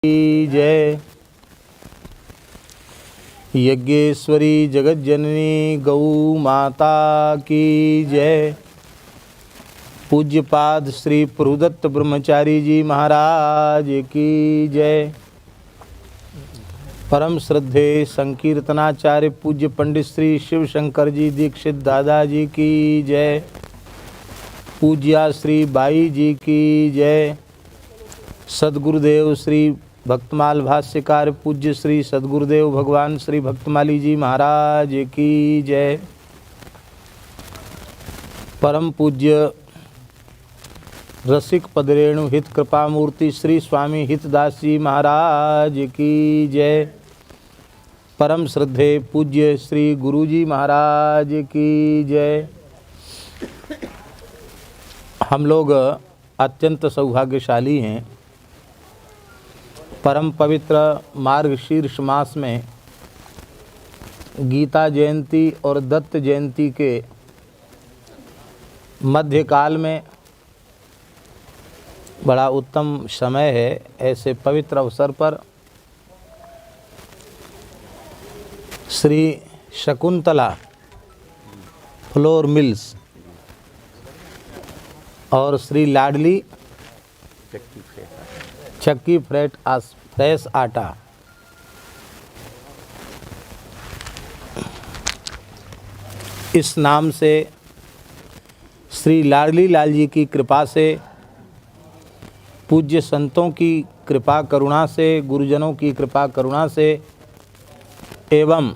जय। यज्ञेश्वरी जगज्जननी गौ माता की जय। पूज्यपाद श्री प्रभुदत्त ब्रह्मचारी जी महाराज की जय। परम श्रद्धे संकीर्तनाचार्य पूज्य पंडित श्री शिव शंकर जी दीक्षित दादाजी की जय। पूज्या श्री बाई जी की जय। सद्गुरुदेव श्री भक्तमाल भाष्यकार पूज्य श्री सद्गुरुदेव भगवान श्री भक्तमाली जी महाराज की जय। परम पूज्य रसिक पदरेणु हित कृपा मूर्ति श्री स्वामी हितदास जी महाराज की जय। परम श्रद्धे पूज्य श्री गुरु जी महाराज की जय। हम लोग अत्यंत सौभाग्यशाली हैं। परम पवित्र मार्गशीर्ष मास में गीता जयंती और दत्त जयंती के मध्यकाल में बड़ा उत्तम समय है। ऐसे पवित्र अवसर पर श्री शकुंतला फ्लोर मिल्स और श्री लाडली चक्की फ्रेश आटा इस नाम से श्री लाडली लाल जी की कृपा से, पूज्य संतों की कृपा करुणा से, गुरुजनों की कृपा करुणा से एवं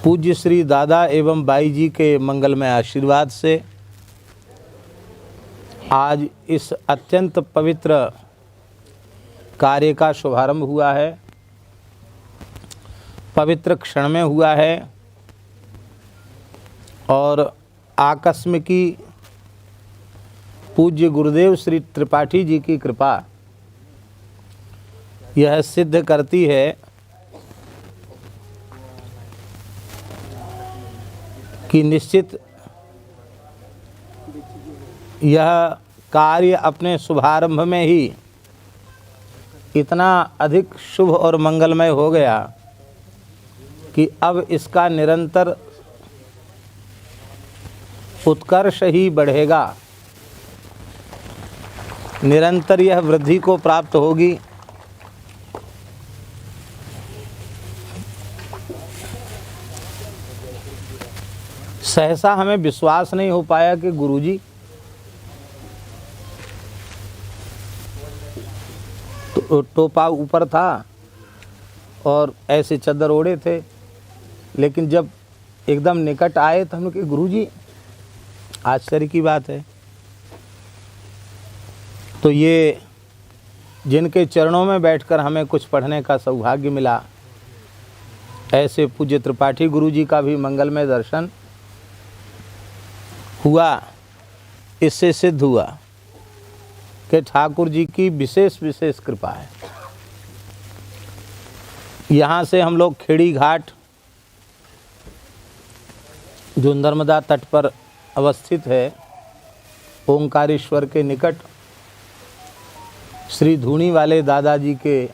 पूज्य श्री दादा एवं बाई जी के मंगलमय आशीर्वाद से आज इस अत्यंत पवित्र कार्य का शुभारंभ हुआ है। पवित्र क्षण में हुआ है और आकस्मिकी पूज्य गुरुदेव श्री त्रिपाठी जी की कृपा यह सिद्ध करती है कि निश्चित यह कार्य अपने शुभारंभ में ही इतना अधिक शुभ और मंगलमय हो गया कि अब इसका निरंतर उत्कर्ष ही बढ़ेगा, निरंतर यह वृद्धि को प्राप्त होगी। सहसा हमें विश्वास नहीं हो पाया कि गुरुजी टोपा ऊपर था और ऐसे चद्दर ओढ़े थे, लेकिन जब एकदम निकट आए तो हमने कहा गुरुजी आश्चर्य की बात है। तो ये जिनके चरणों में बैठकर हमें कुछ पढ़ने का सौभाग्य मिला, ऐसे पूज्य त्रिपाठी गुरुजी का भी मंगलमय दर्शन हुआ। इससे सिद्ध हुआ कि ठाकुर जी की विशेष विशेष कृपा है। यहाँ से हम लोग खेड़ी घाट जो नर्मदा तट पर अवस्थित है, ओंकारेश्वर के निकट श्री धूनी वाले दादाजी के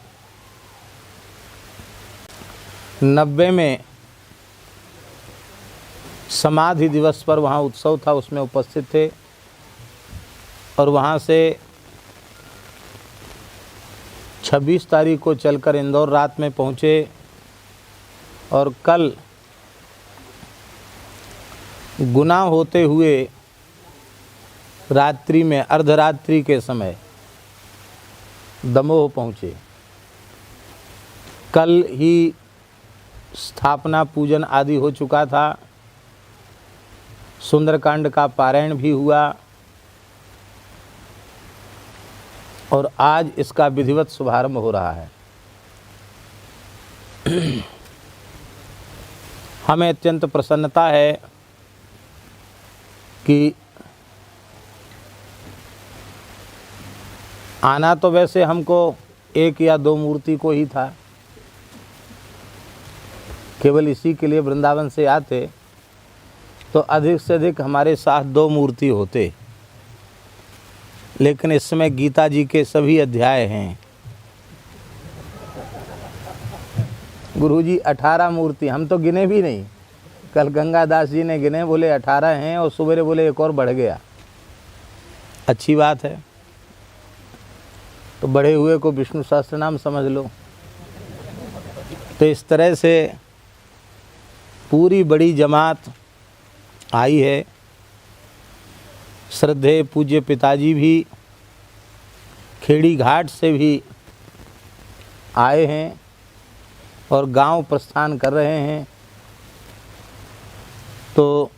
90 में समाधि दिवस पर वहाँ उत्सव था, उसमें उपस्थित थे और वहाँ से 26 तारीख को चलकर इंदौर रात में पहुँचे और कल गुना होते हुए रात्रि में अर्धरात्रि के समय दमोह पहुँचे। कल ही स्थापना पूजन आदि हो चुका था, सुंदरकांड का पारायण भी हुआ और आज इसका विधिवत शुभारंभ हो रहा है। हमें अत्यंत प्रसन्नता है कि आना तो वैसे हमको 1 या 2 मूर्ति को ही था, केवल इसी के लिए वृंदावन से आते तो अधिक से अधिक हमारे साथ 2 मूर्ति होते, लेकिन इस समय गीता जी के सभी अध्याय हैं। गुरुजी 18 मूर्ति, हम तो गिने भी नहीं। कल गंगादास जी ने गिने, बोले 18 हैं, और सुबह बोले एक और बढ़ गया। अच्छी बात है, तो बढ़े हुए को विष्णु सहस्त्र नाम समझ लो। तो इस तरह से पूरी बड़ी जमात आई है। श्रद्धेय पूज्य पिताजी भी खेड़ी घाट से भी आए हैं और गांव प्रस्थान कर रहे हैं। तो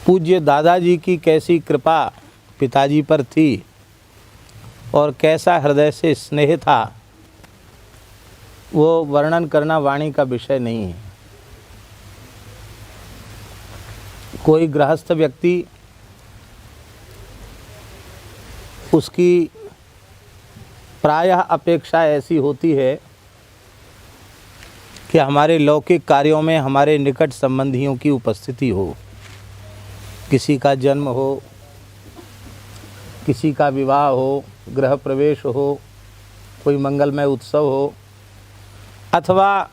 पूज्य दादाजी की कैसी कृपा पिताजी पर थी और कैसा हृदय से स्नेह था, वो वर्णन करना वाणी का विषय नहीं है। कोई गृहस्थ व्यक्ति, उसकी प्रायः अपेक्षा ऐसी होती है कि हमारे लौकिक कार्यों में हमारे निकट संबंधियों की उपस्थिति हो। किसी का जन्म हो, किसी का विवाह हो, गृह प्रवेश हो, कोई मंगलमय उत्सव हो, अथवा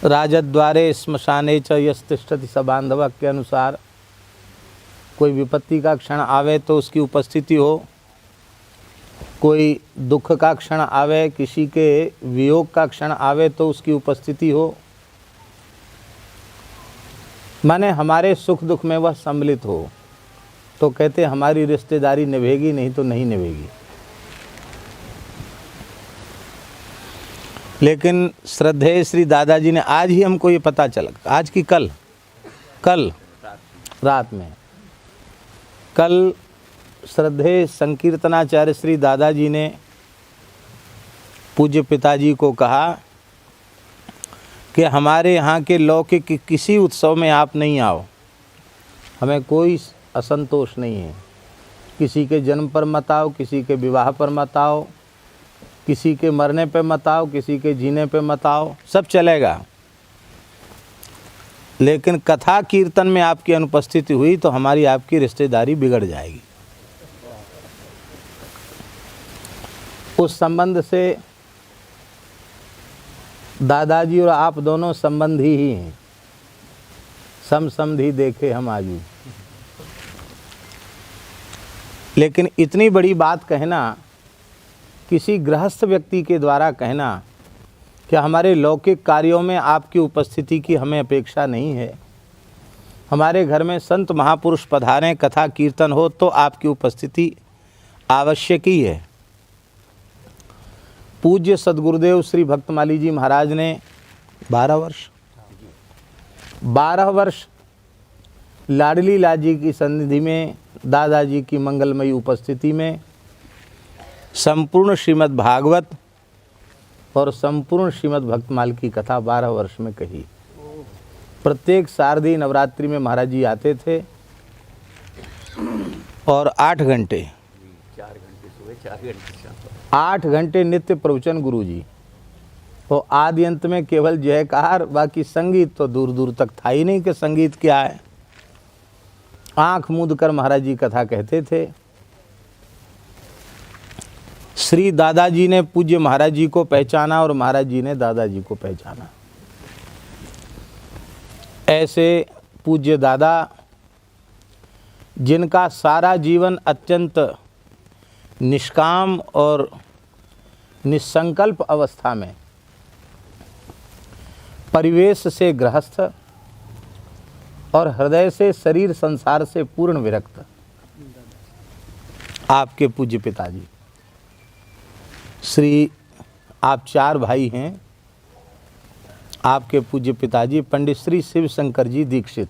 राजद्वारे श्मशाने च यस्तिष्ठति स बांधव के अनुसार कोई विपत्ति का क्षण आवे तो उसकी उपस्थिति हो, कोई दुख का क्षण आवे, किसी के वियोग का क्षण आवे तो उसकी उपस्थिति हो। माने हमारे सुख दुख में वह सम्मिलित हो, तो कहते हमारी रिश्तेदारी निभेगी, नहीं तो नहीं निभेगी। लेकिन श्रद्धेय श्री दादाजी ने, आज ही हमको ये पता चला, आज की कल रात में, कल श्रद्धेय संकीर्तनाचार्य श्री दादाजी ने पूज्य पिताजी को कहा कि हमारे यहाँ के लौकिक किसी उत्सव में आप नहीं आओ, हमें कोई असंतोष नहीं है। किसी के जन्म पर मत आओ, किसी के विवाह पर मत आओ, किसी के मरने पे मत आओ, किसी के जीने पे मत आओ, सब चलेगा। लेकिन कथा कीर्तन में आपकी अनुपस्थिति हुई तो हमारी आपकी रिश्तेदारी बिगड़ जाएगी। उस संबंध से दादाजी और आप दोनों संबंधी ही हैं। समसंधी देखे हम आजू। लेकिन इतनी बड़ी बात कहना, किसी गृहस्थ व्यक्ति के द्वारा कहना कि हमारे लौकिक कार्यों में आपकी उपस्थिति की हमें अपेक्षा नहीं है, हमारे घर में संत महापुरुष पधारें, कथा कीर्तन हो तो आपकी उपस्थिति आवश्यक ही है। पूज्य सद्गुरुदेव श्री भक्तमाली जी महाराज ने 12 वर्ष लाडली लाजी की सन्निधि में, दादाजी की मंगलमयी उपस्थिति में संपूर्ण श्रीमद् भागवत और संपूर्ण श्रीमद् भक्तमाल की कथा 12 वर्ष में कही। प्रत्येक शारदीय नवरात्रि में महाराज जी आते थे और 8 घंटे 8 घंटे नित्य प्रवचन गुरु जी। और आदि अंत में केवल जयकार, बाकी संगीत तो दूर दूर तक था ही नहीं कि संगीत क्या है। आंख मूंद कर महाराज जी कथा कहते थे। श्री दादाजी ने पूज्य महाराज जी को पहचाना और महाराज जी ने दादाजी को पहचाना। ऐसे पूज्य दादा जिनका सारा जीवन अत्यंत निष्काम और निसंकल्प अवस्था में, परिवेश से गृहस्थ और हृदय से शरीर संसार से पूर्ण विरक्त, आपके पूज्य पिताजी श्री, आप 4 भाई हैं। आपके पूज्य पिताजी पंडित श्री शिव शंकर जी दीक्षित,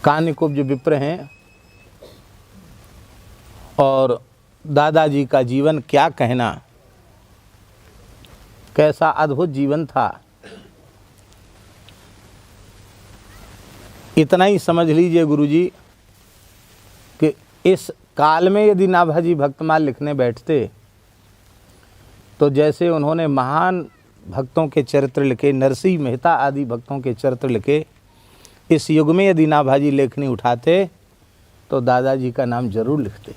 कान्यकुब्ज विप्र हैं। और दादाजी का जीवन क्या कहना, कैसा अद्भुत जीवन था। इतना ही समझ लीजिए गुरुजी कि इस काल में यदि नाभाजी भक्तमाल लिखने बैठते तो जैसे उन्होंने महान भक्तों के चरित्र लिखे, नरसिंह मेहता आदि भक्तों के चरित्र लिखे, इस युग में यदि नाभाजी लेखनी उठाते तो दादाजी का नाम जरूर लिखते।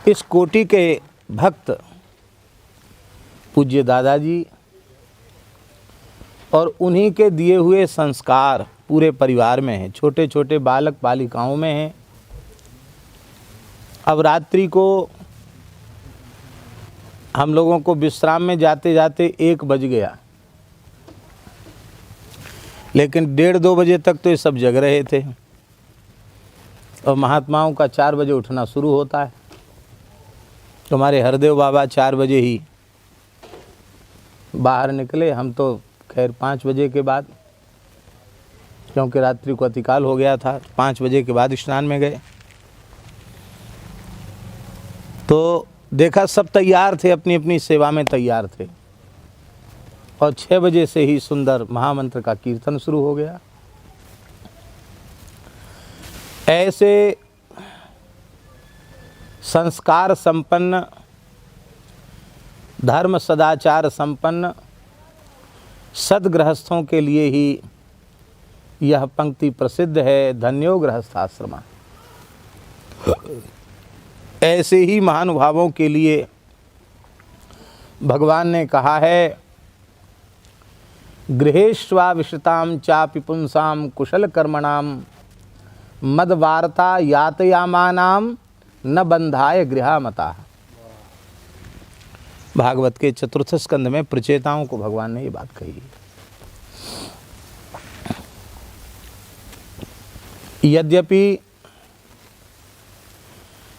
इस कोटि के भक्त पूज्य दादाजी और उन्हीं के दिए हुए संस्कार पूरे परिवार में हैं, छोटे छोटे बालक बालिकाओं में हैं। अब रात्रि को हम लोगों को विश्राम में जाते जाते 1 बज गया, लेकिन 1:30-2 बजे तक तो ये सब जग रहे थे और महात्माओं का 4 बजे उठना शुरू होता है। तो हमारे हरदेव बाबा 4 बजे ही बाहर निकले, हम तो खैर 5 बजे के बाद, क्योंकि रात्रि को अतिकाल हो गया था, 5 बजे के बाद स्नान में गए। तो देखा सब तैयार थे, अपनी अपनी सेवा में तैयार थे और 6 बजे से ही सुंदर महामंत्र का कीर्तन शुरू हो गया। ऐसे संस्कार संपन्न, धर्म सदाचार संपन्न सद्गृहस्थों के लिए ही यह पंक्ति प्रसिद्ध है, धन्यो गृहस्थाश्रमा। ऐसे ही महानुभावों के लिए भगवान ने कहा है, गृहेष्वा विश्रताम चापि पुंसाम कुशल कर्मणाम मदवार्ता यातयामानाम न बंधाय गृहामता। भागवत के 4th स्कंद में प्रचेताओं को भगवान ने ये बात कही। यद्यपि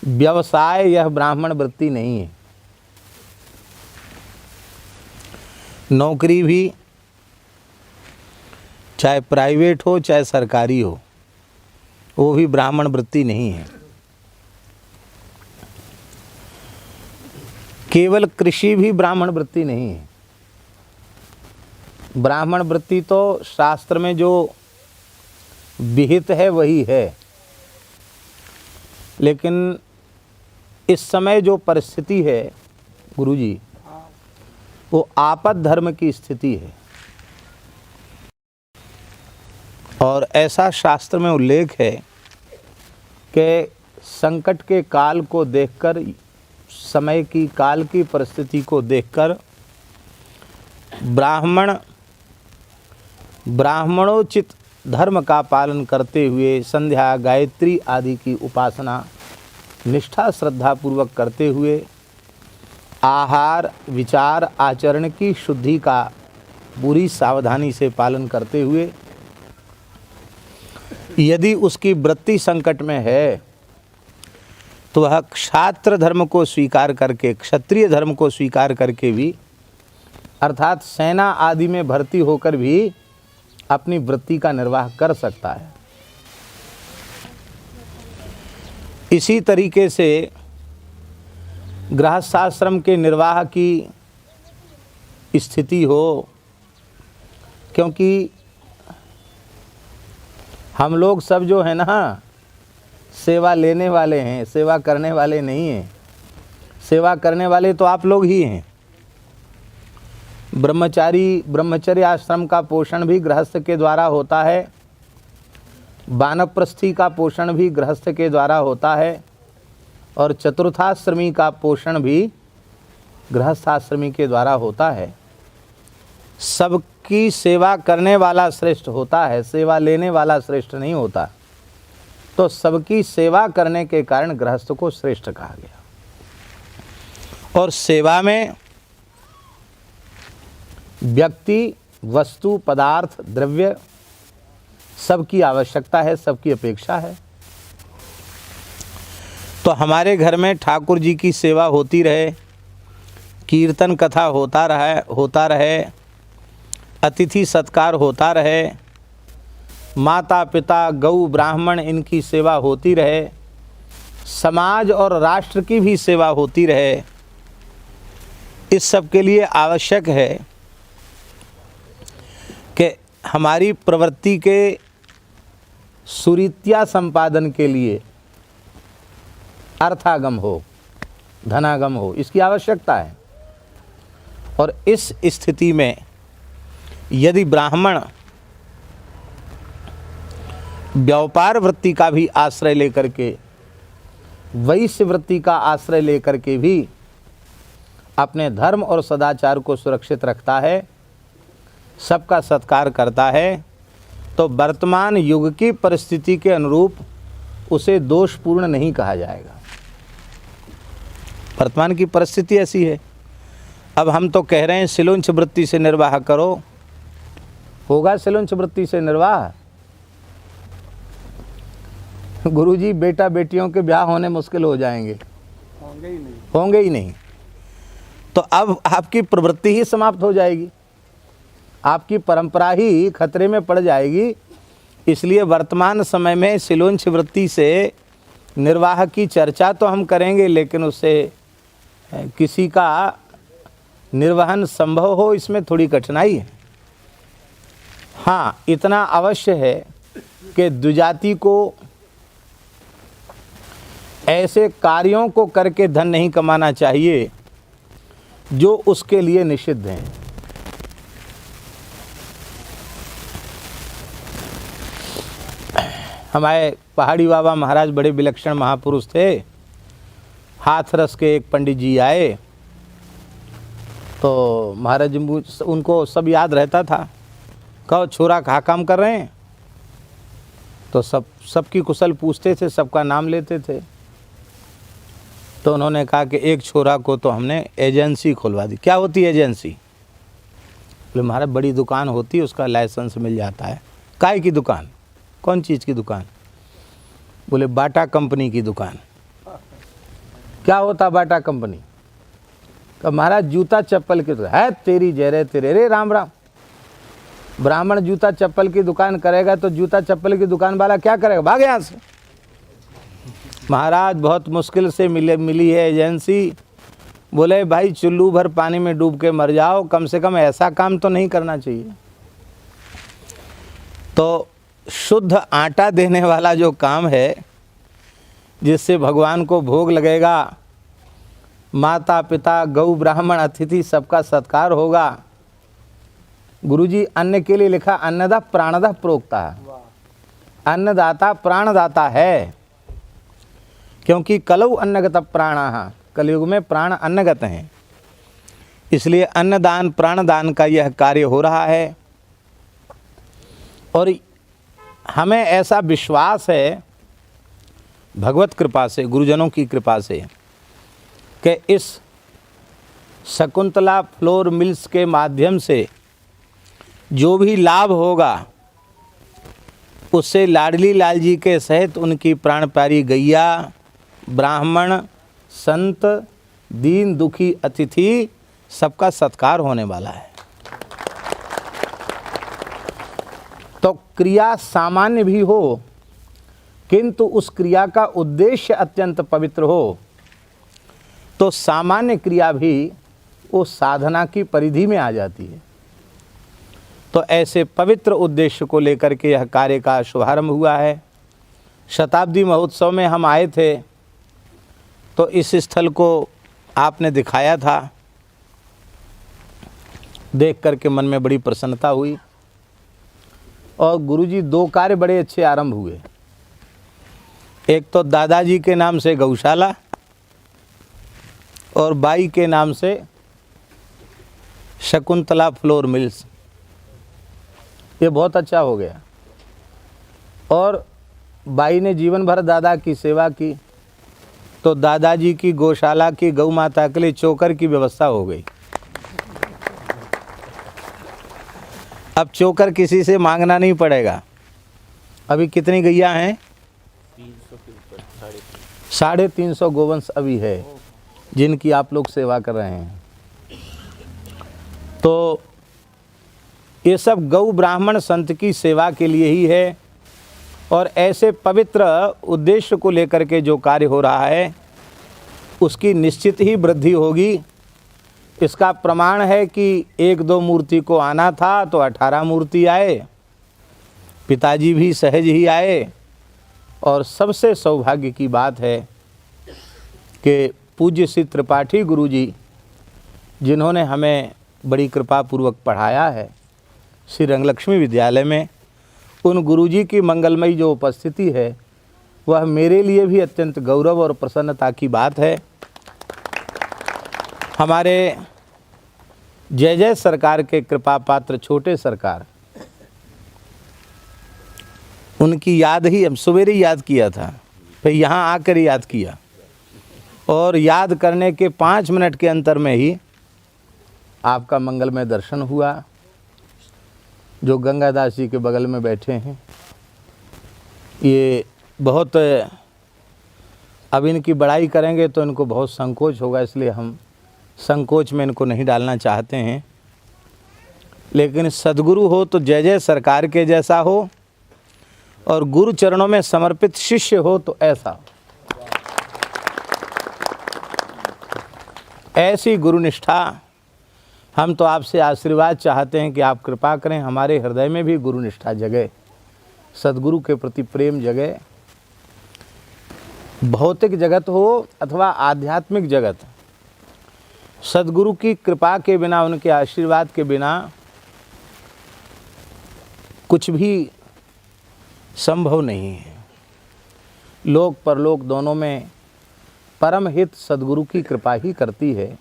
व्यवसाय यह ब्राह्मण वृत्ति नहीं है, नौकरी भी चाहे प्राइवेट हो चाहे सरकारी हो, वो भी ब्राह्मण वृत्ति नहीं है। केवल कृषि भी ब्राह्मण वृत्ति नहीं है। ब्राह्मण वृत्ति तो शास्त्र में जो विहित है वही है, लेकिन इस समय जो परिस्थिति है गुरुजी, वो आपद धर्म की स्थिति है। और ऐसा शास्त्र में उल्लेख है कि संकट के काल को देखकर, समय की काल की परिस्थिति को देखकर ब्राह्मणोचित धर्म का पालन करते हुए संध्या गायत्री आदि की उपासना निष्ठा श्रद्धा पूर्वक करते हुए आहार विचार आचरण की शुद्धि का पूरी सावधानी से पालन करते हुए यदि उसकी वृत्ति संकट में है तो वह क्षात्र धर्म को स्वीकार करके, क्षत्रिय धर्म को स्वीकार करके भी, अर्थात सेना आदि में भर्ती होकर भी अपनी वृत्ति का निर्वाह कर सकता है। इसी तरीके से गृहस्थाश्रम के निर्वाह की स्थिति हो, क्योंकि हम लोग सब जो है ना सेवा लेने वाले हैं, सेवा करने वाले नहीं हैं। सेवा करने वाले तो आप लोग ही हैं। ब्रह्मचर्य आश्रम का पोषण भी गृहस्थ के द्वारा होता है, वानप्रस्थी का पोषण भी गृहस्थ के द्वारा होता है, और चतुर्थाश्रमी का पोषण भी गृहस्थाश्रमी के द्वारा होता है। सबकी सेवा करने वाला श्रेष्ठ होता है, सेवा लेने वाला श्रेष्ठ नहीं होता। तो सबकी सेवा करने के कारण गृहस्थ को श्रेष्ठ कहा गया। और सेवा में व्यक्ति, वस्तु, पदार्थ, द्रव्य सबकी आवश्यकता है, सबकी अपेक्षा है। तो हमारे घर में ठाकुर जी की सेवा होती रहे, कीर्तन कथा होता रहे, अतिथि सत्कार होता रहे, माता पिता गौ ब्राह्मण इनकी सेवा होती रहे, समाज और राष्ट्र की भी सेवा होती रहे। इस सब के लिए आवश्यक है कि हमारी प्रवृत्ति के सुरीत्या संपादन के लिए अर्थागम हो, धनागम हो, इसकी आवश्यकता है। और इस स्थिति में यदि ब्राह्मण व्यापार वृत्ति का भी आश्रय लेकर के, वैश्य वृत्ति का आश्रय लेकर के भी अपने धर्म और सदाचार को सुरक्षित रखता है, सबका सत्कार करता है, तो वर्तमान युग की परिस्थिति के अनुरूप उसे दोषपूर्ण नहीं कहा जाएगा। वर्तमान की परिस्थिति ऐसी है। अब हम तो कह रहे हैं सिलुंच वृत्ति से निर्वाह करो, होगा सिलुंच वृत्ति से निर्वाह? गुरुजी, बेटा बेटियों के ब्याह होने मुश्किल हो जाएंगे, होंगे ही नहीं। तो अब आपकी प्रवृत्ति ही समाप्त हो जाएगी, आपकी परंपरा ही खतरे में पड़ जाएगी। इसलिए वर्तमान समय में सिलोंच वृत्ति से निर्वाह की चर्चा तो हम करेंगे, लेकिन उससे किसी का निर्वहन संभव हो, इसमें थोड़ी कठिनाई है। हाँ, इतना अवश्य है कि द्विजाति को ऐसे कार्यों को करके धन नहीं कमाना चाहिए जो उसके लिए निषिद्ध हैं। हमारे पहाड़ी बाबा महाराज बड़े विलक्षण महापुरुष थे। हाथरस के एक पंडित जी आए तो महाराज उनको सब याद रहता था। कहो छोरा कहाँ काम कर रहे हैं? तो सबकी कुशल पूछते थे, सबका नाम लेते थे। तो उन्होंने कहा कि एक छोरा को तो हमने एजेंसी खुलवा दी। क्या होती है एजेंसी? बोले महाराज बड़ी दुकान होती है, उसका लाइसेंस मिल जाता है। काय की दुकान? कौन चीज़ की दुकान? बोले बाटा कंपनी की दुकान। क्या होता बाटा कंपनी? कहा महाराज जूता चप्पल की दुकान है। तेरी जय रे तेरे रे राम राम। ब्राह्मण जूता चप्पल की दुकान करेगा तो जूता चप्पल की दुकान वाला क्या करेगा? भाग यहाँ से। महाराज बहुत मुश्किल से मिली है एजेंसी। बोले भाई चुल्लू भर पानी में डूब के मर जाओ, कम से कम ऐसा काम तो नहीं करना चाहिए। तो शुद्ध आटा देने वाला जो काम है, जिससे भगवान को भोग लगेगा, माता पिता गौ ब्राह्मण अतिथि सबका सत्कार होगा। गुरुजी अन्न के लिए लिखा अन्नदा प्राणदा प्रोक्ता है। अन्नदाता प्राणदाता है, क्योंकि कलौ अन्नगत प्राणः, कलयुग में प्राण अन्नगत हैं। इसलिए अन्नदान प्राणदान का यह कार्य हो रहा है। और हमें ऐसा विश्वास है भगवत कृपा से, गुरुजनों की कृपा से, कि इस शकुंतला फ्लोर मिल्स के माध्यम से जो भी लाभ होगा उससे लाडली लाल जी के सहित उनकी प्राण प्यारी गैया, ब्राह्मण, संत, दीन दुखी अतिथि सबका सत्कार होने वाला है। तो क्रिया सामान्य भी हो, किंतु उस क्रिया का उद्देश्य अत्यंत पवित्र हो, तो सामान्य क्रिया भी उस साधना की परिधि में आ जाती है। तो ऐसे पवित्र उद्देश्य को लेकर के यह कार्य का शुभारंभ हुआ है। शताब्दी महोत्सव में हम आए थे तो इस स्थल को आपने दिखाया था, देख करके मन में बड़ी प्रसन्नता हुई। और गुरुजी दो कार्य बड़े अच्छे आरंभ हुए। एक तो दादाजी के नाम से गौशाला और बाई के नाम से शकुंतला फ्लोर मिल्स। ये बहुत अच्छा हो गया। और बाई ने जीवन भर दादा की सेवा की, तो दादाजी की गौशाला की गौ माता के लिए चोकर की व्यवस्था हो गई। अब चोकर किसी से मांगना नहीं पड़ेगा। अभी कितनी गैया हैं? 350 गोवंश अभी है जिनकी आप लोग सेवा कर रहे हैं। तो ये सब गौ ब्राह्मण संत की सेवा के लिए ही है। और ऐसे पवित्र उद्देश्य को लेकर के जो कार्य हो रहा है उसकी निश्चित ही वृद्धि होगी। इसका प्रमाण है कि 1-2 मूर्ति को आना था तो 18 मूर्ति आए। पिताजी भी सहज ही आए। और सबसे सौभाग्य की बात है कि पूज्य श्री त्रिपाठी गुरुजी, जिन्होंने हमें बड़ी कृपा पूर्वक पढ़ाया है श्री रंगलक्ष्मी विद्यालय में, उन गुरुजी की मंगलमयी जो उपस्थिति है वह मेरे लिए भी अत्यंत गौरव और प्रसन्नता की बात है। हमारे जय जय सरकार के कृपा पात्र छोटे सरकार, उनकी याद ही हम सवेरे याद किया था, फिर यहाँ आकर याद किया और याद करने के 5 मिनट के अंतर में ही आपका मंगलमय दर्शन हुआ। जो गंगादास जी के बगल में बैठे हैं, ये बहुत, अब इनकी बड़ाई करेंगे तो इनको बहुत संकोच होगा, इसलिए हम संकोच में इनको नहीं डालना चाहते हैं। लेकिन सद्गुरु हो तो जय जय सरकार के जैसा हो, और गुरु चरणों में समर्पित शिष्य हो तो ऐसा हो। ऐसी गुरुनिष्ठा हम तो आपसे आशीर्वाद चाहते हैं कि आप कृपा करें, हमारे हृदय में भी गुरुनिष्ठा जगे, सद्गुरु के प्रति प्रेम जगे। भौतिक जगत हो अथवा आध्यात्मिक जगत, सद्गुरु की कृपा के बिना, उनके आशीर्वाद के बिना कुछ भी संभव नहीं है। लोक परलोक दोनों में परम हित सद्गुरु की कृपा ही करती है।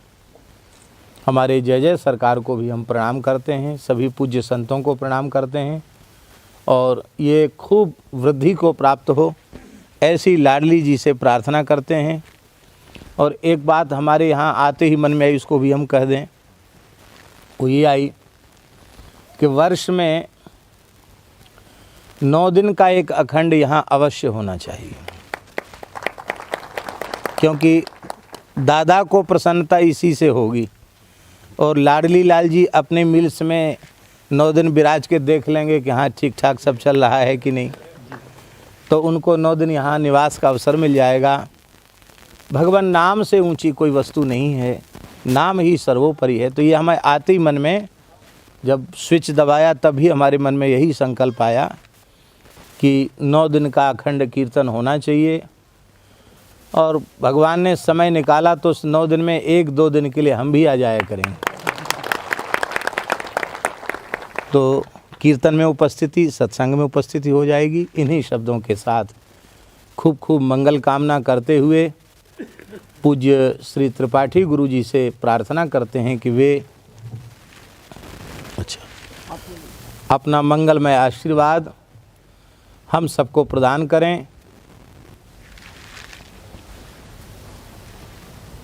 हमारे जय जय सरकार को भी हम प्रणाम करते हैं, सभी पूज्य संतों को प्रणाम करते हैं, और ये खूब वृद्धि को प्राप्त हो ऐसी लाडली जी से प्रार्थना करते हैं। और एक बात हमारे यहाँ आते ही मन में आई, उसको भी हम कह दें, वो ये आई कि वर्ष में 9 दिन का एक अखंड यहाँ अवश्य होना चाहिए, क्योंकि दादा को प्रसन्नता इसी से होगी। और लाडली लाल जी अपने मिल्स में 9 दिन विराज के देख लेंगे कि हाँ ठीक ठाक सब चल रहा है कि नहीं, तो उनको 9 दिन यहाँ निवास का अवसर मिल जाएगा। भगवान नाम से ऊंची कोई वस्तु नहीं है, नाम ही सर्वोपरि है। तो ये हमें आते ही मन में जब स्विच दबाया तभी हमारे मन में यही संकल्प आया कि 9 दिन का अखंड कीर्तन होना चाहिए। और भगवान ने समय निकाला तो उस 9 दिन में 1-2 दिन के लिए हम भी आ जाया करेंगे। तो कीर्तन में उपस्थिति, सत्संग में उपस्थिति हो जाएगी। इन्हीं शब्दों के साथ खूब खूब मंगल कामना करते हुए पूज्य श्री त्रिपाठी गुरु जी से प्रार्थना करते हैं कि वे अपना मंगलमय आशीर्वाद हम सबको प्रदान करें।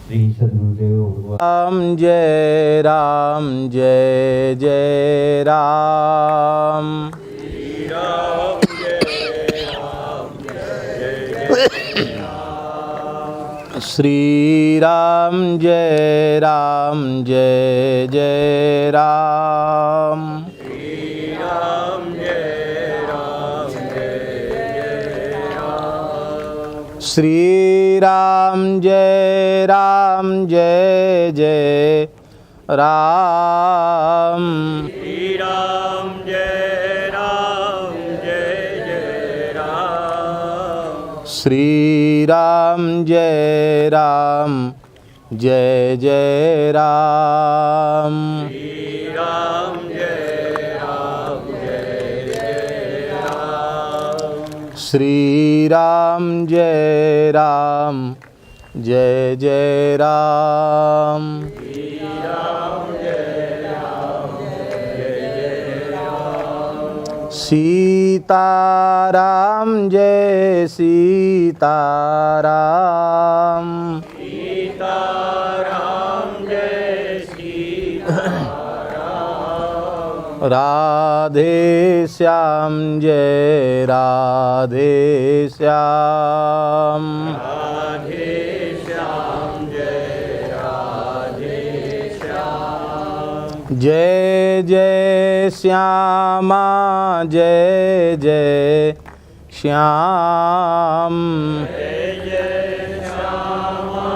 राम जय राम, जय जय राम, श्री राम जय राम, जय जय राम, श्री राम जय राम, जय जय राम, श्री राम जय राम, जय जय राम, श्री राम जय राम, जय जय राम, श्री राम जय राम, जय जय राम, श्री राम जय राम, जय जय राम, श्री राम जय राम, जय जय राम, श्री राम जय राम, जय जय राम, सीताराम जय सीताराम, सीताराम जय सीताराम, राधे श्याम जय राधे श्याम, राधे श्याम जय राधे श्याम, जय जय श्यामा जय जय श्याम, जय जय श्यामा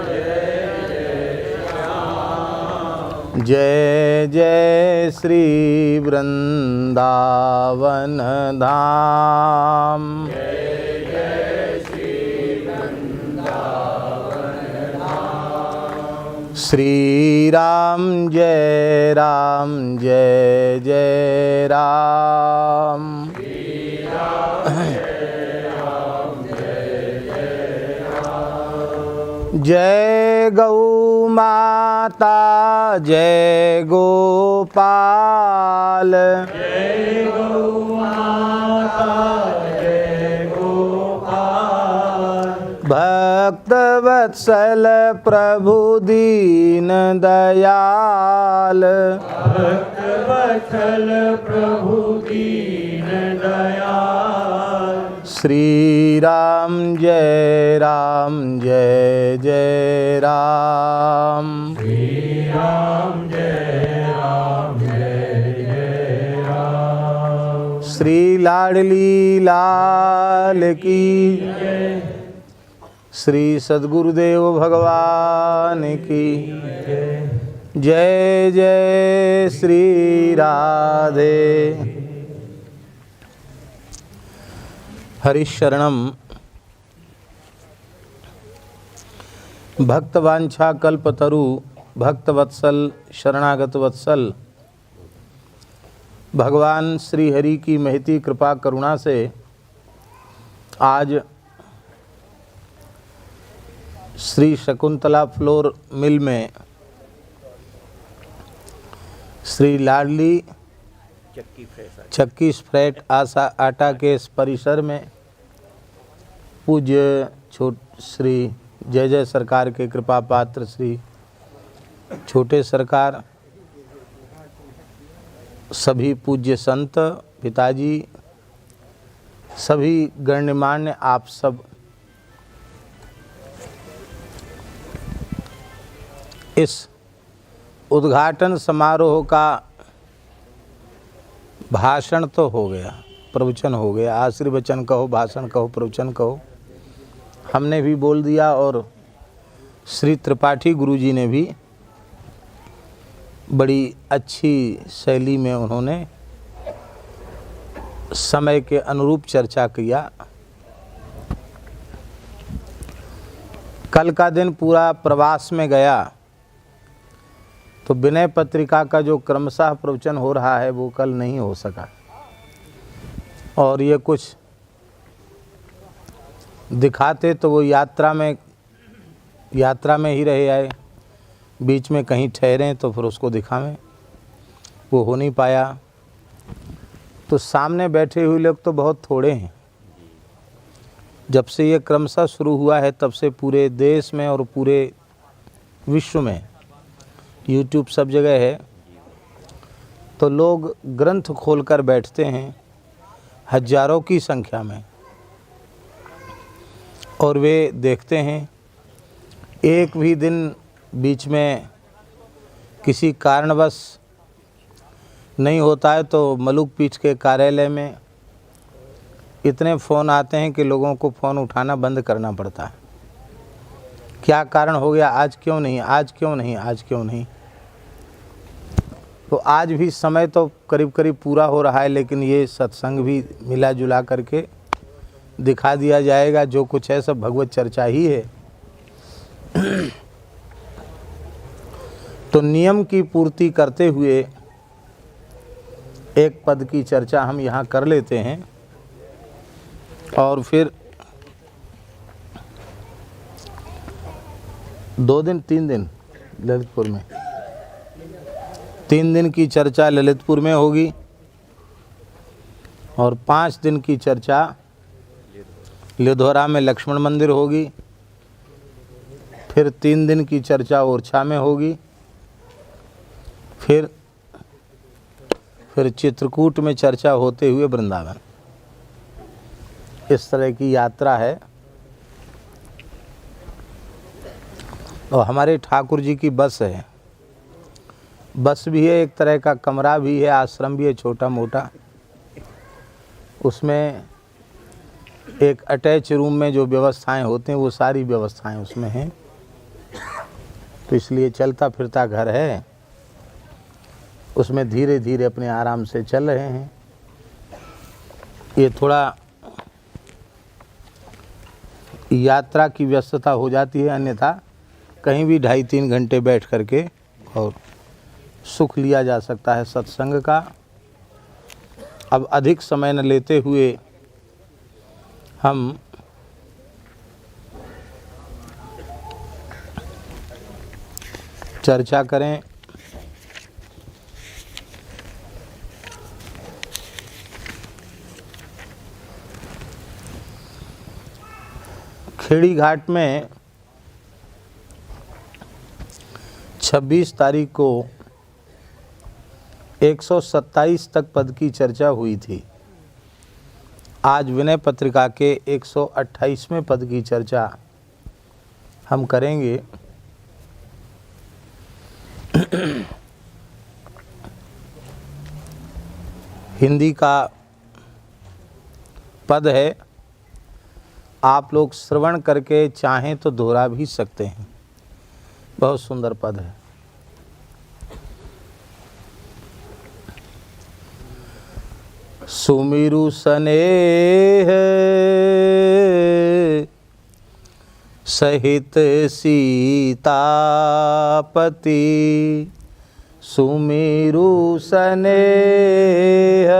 जय जय श्याम, जय जय श्री वृंदावन धाम, जय जय श्री वृंदावन धाम, श्री राम जय जय राम। जय गौ माता जय गोपाल। जय गौ माता जय गोपाल। भक्त वत्सल प्रभु दीन दयाल। भक्त वत्सल प्रभु दीन दयाल। श्री राम जय जय राम। श्री राम जय जय राम। श्री लाडली लाल की जय। श्री सद्गुरुदेव भगवान की जय जय श्री राधे। हरिशरणम भक्तवांछा कल्पतरु भक्तवत्सल शरणागत वत्सल। भगवान श्री हरि की महती कृपा करुणा से आज श्री शकुंतला फ्लोर मिल में श्री लाडली चक्की स्प्रेट आटा के इस परिसर में पूज्य श्री जय जय सरकार के कृपा पात्र श्री छोटे सरकार, सभी पूज्य संत पिताजी, सभी गण्यमान्य आप सब इस उद्घाटन समारोह का भाषण तो हो गया, प्रवचन हो गया, आशीर्वचन कहो, भाषण कहो, प्रवचन कहो, हमने भी बोल दिया और श्री त्रिपाठी गुरुजी ने भी बड़ी अच्छी शैली में उन्होंने समय के अनुरूप चर्चा किया। कल का दिन पूरा प्रवास में गया तो विनय पत्रिका का जो क्रमशः प्रवचन हो रहा है वो कल नहीं हो सका और ये कुछ दिखाते तो वो यात्रा में ही रहे आए, बीच में कहीं ठहरे तो फिर उसको दिखावें, वो हो नहीं पाया। तो सामने बैठे हुए लोग तो बहुत थोड़े हैं। जब से ये क्रमशः शुरू हुआ है तब से पूरे देश में और पूरे विश्व में YouTube सब जगह है, तो लोग ग्रंथ खोलकर बैठते हैं हजारों की संख्या में और वे देखते हैं। एक भी दिन बीच में किसी कारणवश नहीं होता है तो मलुक पीठ के कार्यालय में इतने फ़ोन आते हैं कि लोगों को फ़ोन उठाना बंद करना पड़ता है। क्या कारण हो गया, आज क्यों नहीं, आज क्यों नहीं, आज क्यों नहीं। तो आज भी समय तो करीब करीब पूरा हो रहा है, लेकिन ये सत्संग भी मिला जुला करके दिखा दिया जाएगा। जो कुछ है सब भगवत चर्चा ही है। तो नियम की पूर्ति करते हुए एक पद की चर्चा हम यहाँ कर लेते हैं और फिर 2 दिन 3 दिन ललितपुर में 3 दिन की चर्चा ललितपुर में होगी और 5 दिन की चर्चा लिधोरा में लक्ष्मण मंदिर होगी। फिर 3 दिन की चर्चा ओरछा में होगी। फिर चित्रकूट में चर्चा होते हुए वृंदावन। इस तरह की यात्रा है। और हमारे ठाकुर जी की बस है, बस भी है, एक तरह का कमरा भी है, आश्रम भी है छोटा मोटा। उसमें एक अटैच रूम में जो व्यवस्थाएं होती हैं वो सारी व्यवस्थाएं उसमें हैं। तो इसलिए चलता फिरता घर है, उसमें धीरे धीरे अपने आराम से चल रहे हैं। ये थोड़ा यात्रा की व्यस्तता हो जाती है, अन्यथा कहीं भी 2.5-3 घंटे बैठ करके और सुख लिया जा सकता है सत्संग का। अब अधिक समय न लेते हुए हम चर्चा करें। खेड़ी घाट में 26 तारीख को 127 तक पद की चर्चा हुई थी। आज विनय पत्रिका के 128वें पद की चर्चा हम करेंगे। हिंदी का पद है, आप लोग श्रवण करके चाहें तो दोहरा भी सकते हैं। बहुत सुंदर पद है। सुमिरु स्नेह सहित सीतापति, सुमिरु स्नेह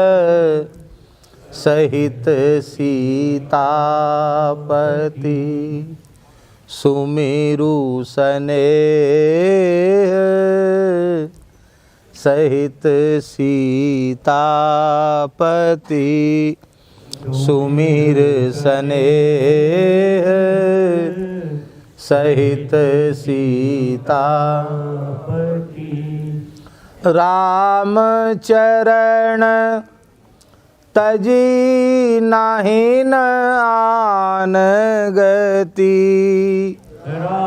सहित सीतापति, सुमिरु स्नेह सहित सीतापति, सुमिर स्नेह सहित सीतापति, राम चरण तजी नाहि न आन गति,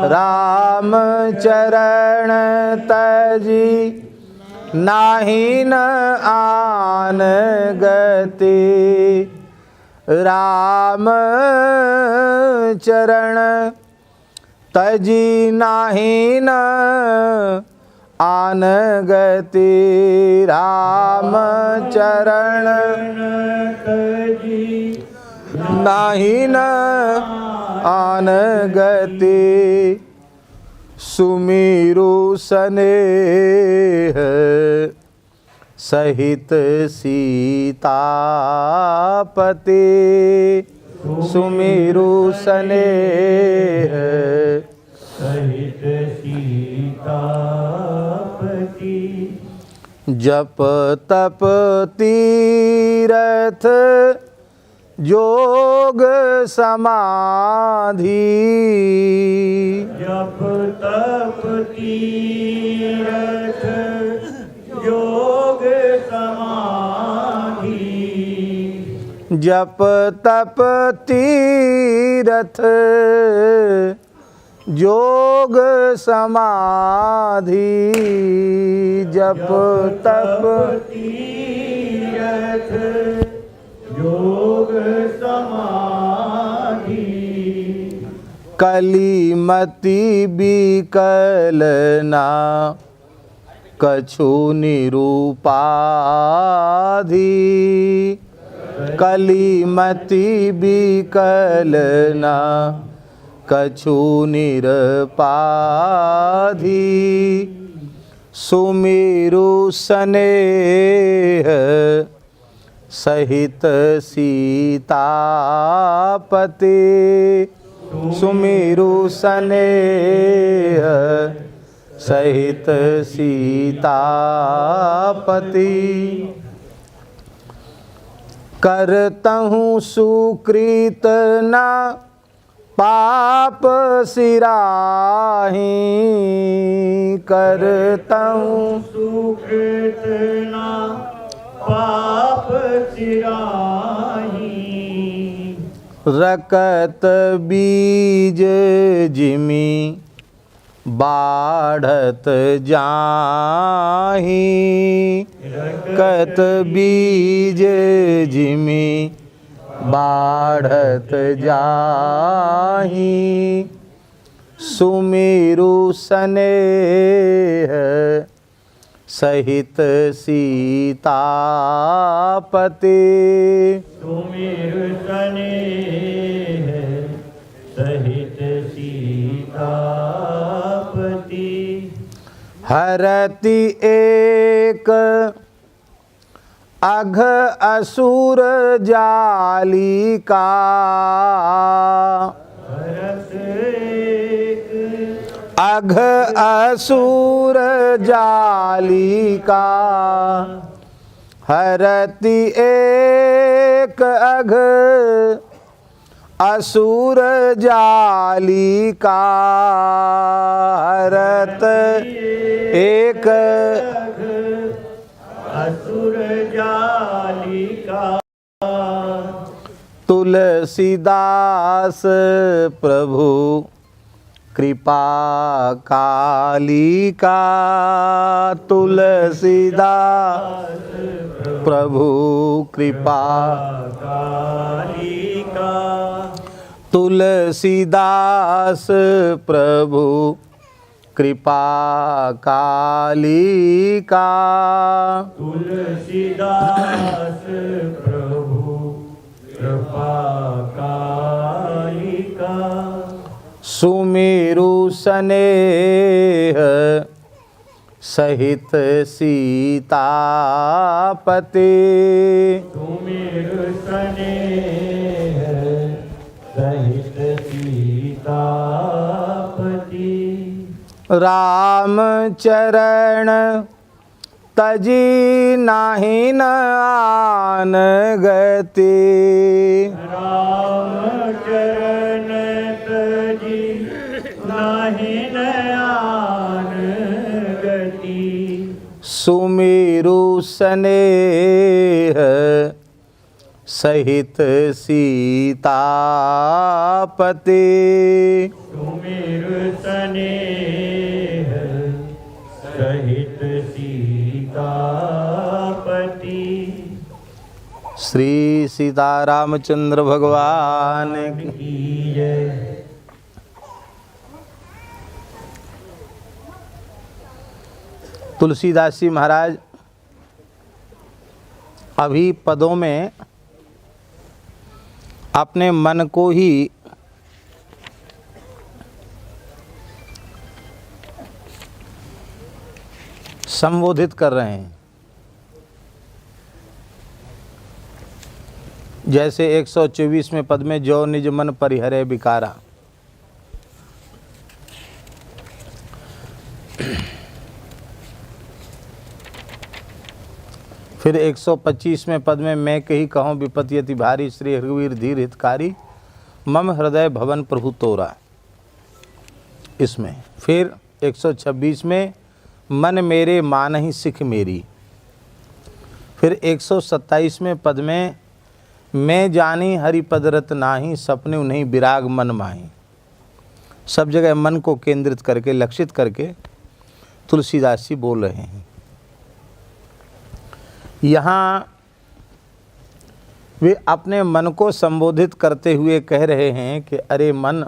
राम चरण तजी नाहि न आन गति, राम चरण तजी नाहि न आन गति, राम चरण तजी नाहि न आन गति, सुमिरु स्नेह सहित सीतापति, सुमिरु स्नेह सहित सीतापति, जप तप तीरथ जोग समाधि, जप तप तीरथ योग समाधि, जप तप तीरथ जोग समाधि, जप तप तीरथ योग समाधि, कलिमति विकलना कछु निरूपाधि, कलिमति विकलना कछु निरपाधि, सुमिरु स्नेह सहित सीतापति, सुमिरु स्नेह सहित सीतापति, करतहु सुकृत न पाप सिराही, करतहु सुकृत न पाप सिराही, रकत बीज जिमि बाढ़त जाही, रकत बीज जिमि बाढ़त जाही, सुमिरु स्नेह सहित सीतापति, सुमिरु स्नेह सहित सीतापति, हरति एक अघ असुर जालिका। अघ असुर जालिका। हरति एक अघ असुर जालिका। हरत एक असुर जालिका। तुलसीदास प्रभु कृपा कालिका। तुलसीदास प्रभु कृपा कालिका। तुलसीदास प्रभु कृपा कालिका। तुलसीदास प्रभु कृपा कालिका। सुमेरु स्नेह सहित सीतापते। सुमेरु स्नेह सहित सीतापति। राम चरण तजी नाहि न आन गति। राम चरण तजी नाहि न आन गति। सुमेरु स्नेह सहित सीतापते। सुमेरु स्नेह सहित सीतापति। श्री सीतारामचंद्र भगवान की। तुलसीदास जी महाराज अभी पदों में अपने मन को ही संबोधित कर रहे हैं। जैसे 124वें पद में जो निज मन परिहरे विकारा। फिर 125वें पद में मैं कही कहूँ विपत्ति अति भारी, श्री रघुवीर धीर हितकारी, मम हृदय भवन प्रभु तोरा। इसमें फिर 126 में मन मेरे मानहि सिख मेरी। फिर 127वें पद में मैं जानी हरिपद रत नाही, सपने उन्हीं विराग मन माही। सब जगह मन को केंद्रित करके लक्षित करके तुलसीदास जी बोल रहे हैं। यहाँ वे अपने मन को संबोधित करते हुए कह रहे हैं कि अरे मन,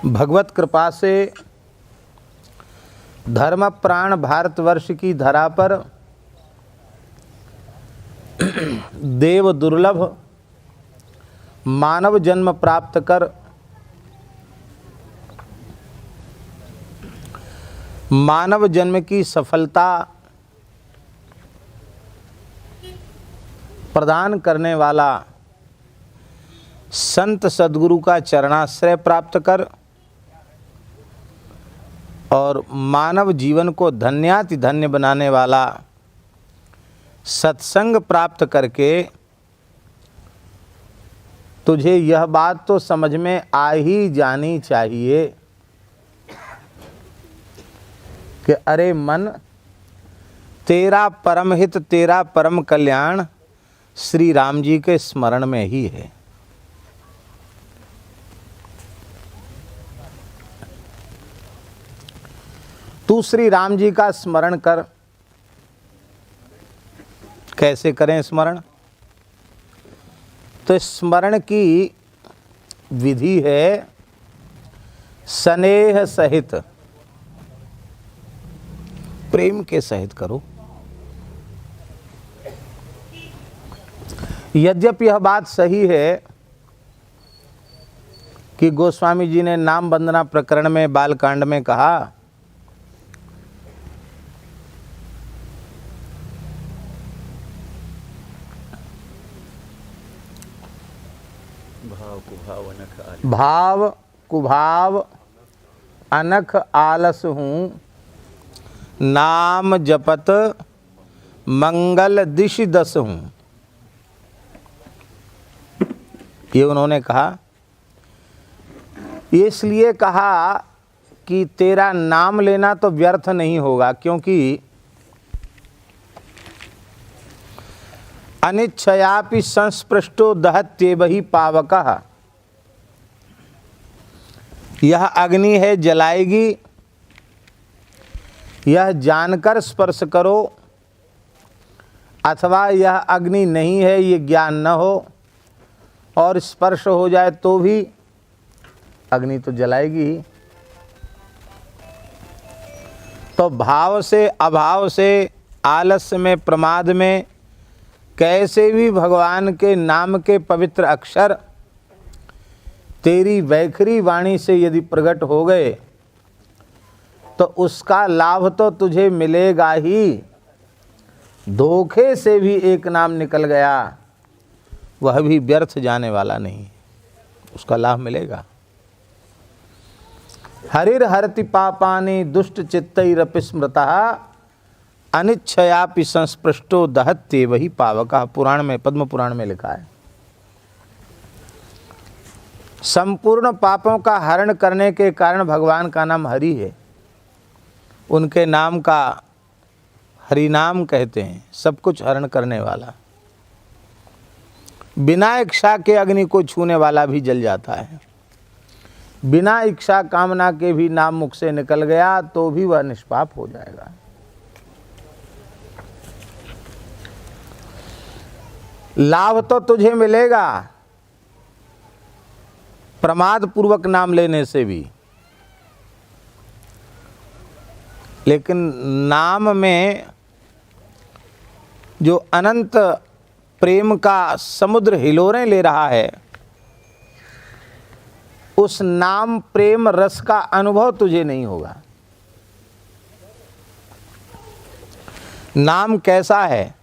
भगवत कृपा से धर्म प्राण भारतवर्ष की धरा पर देव दुर्लभ मानव जन्म प्राप्त कर मानव जन्म की सफलता प्रदान करने वाला संत सद्गुरु का चरणाश्रय प्राप्त कर और मानव जीवन को धन्याति धन्य बनाने वाला सत्संग प्राप्त करके तुझे यह बात तो समझ में आ ही जानी चाहिए कि अरे मन, तेरा परम हित, तेरा परम कल्याण श्री राम जी के स्मरण में ही है। तू श्री राम जी का स्मरण कर। कैसे करें स्मरण? तो स्मरण की विधि है स्नेह सहित, प्रेम के सहित करो। यद्यपि यह बात सही है कि गोस्वामी जी ने नाम वंदना प्रकरण में बालकांड में कहा भाव कुभाव अनख आलस हूँ, नाम जपत मंगल दिश दस हूँ। ये उन्होंने कहा, इसलिए कहा कि तेरा नाम लेना तो व्यर्थ नहीं होगा, क्योंकि अनिच्छयापि संस्पृष्टो दहत्येव ही पावकः। यह अग्नि है, जलाएगी, यह जानकर स्पर्श करो, अथवा यह अग्नि नहीं है ये ज्ञान न हो और स्पर्श हो जाए तो भी अग्नि तो जलाएगी ही। तो भाव से, अभाव से, आलस्य में, प्रमाद में कैसे भी भगवान के नाम के पवित्र अक्षर तेरी वैखरी वाणी से यदि प्रकट हो गए तो उसका लाभ तो तुझे मिलेगा ही। धोखे से भी एक नाम निकल गया, वह भी व्यर्थ जाने वाला नहीं, उसका लाभ मिलेगा। हरिर हरति पापानि दुष्ट चित्तैरपि स्मृतः, अनिच्छयापि संस्पृष्टो दहत्येव ही पावकः। पुराण में, पद्म पुराण में लिखा है। संपूर्ण पापों का हरण करने के कारण भगवान का नाम हरि है। उनके नाम का हरि नाम कहते हैं, सब कुछ हरण करने वाला। बिना इच्छा के अग्नि को छूने वाला भी जल जाता है। बिना इच्छा कामना के भी नाम मुख से निकल गया तो भी वह निष्पाप हो जाएगा। लाभ तो तुझे मिलेगा प्रमाद पूर्वक नाम लेने से भी, लेकिन नाम में जो अनंत प्रेम का समुद्र हिलोरें ले रहा है, उस नाम प्रेम रस का अनुभव तुझे नहीं होगा। नाम कैसा है?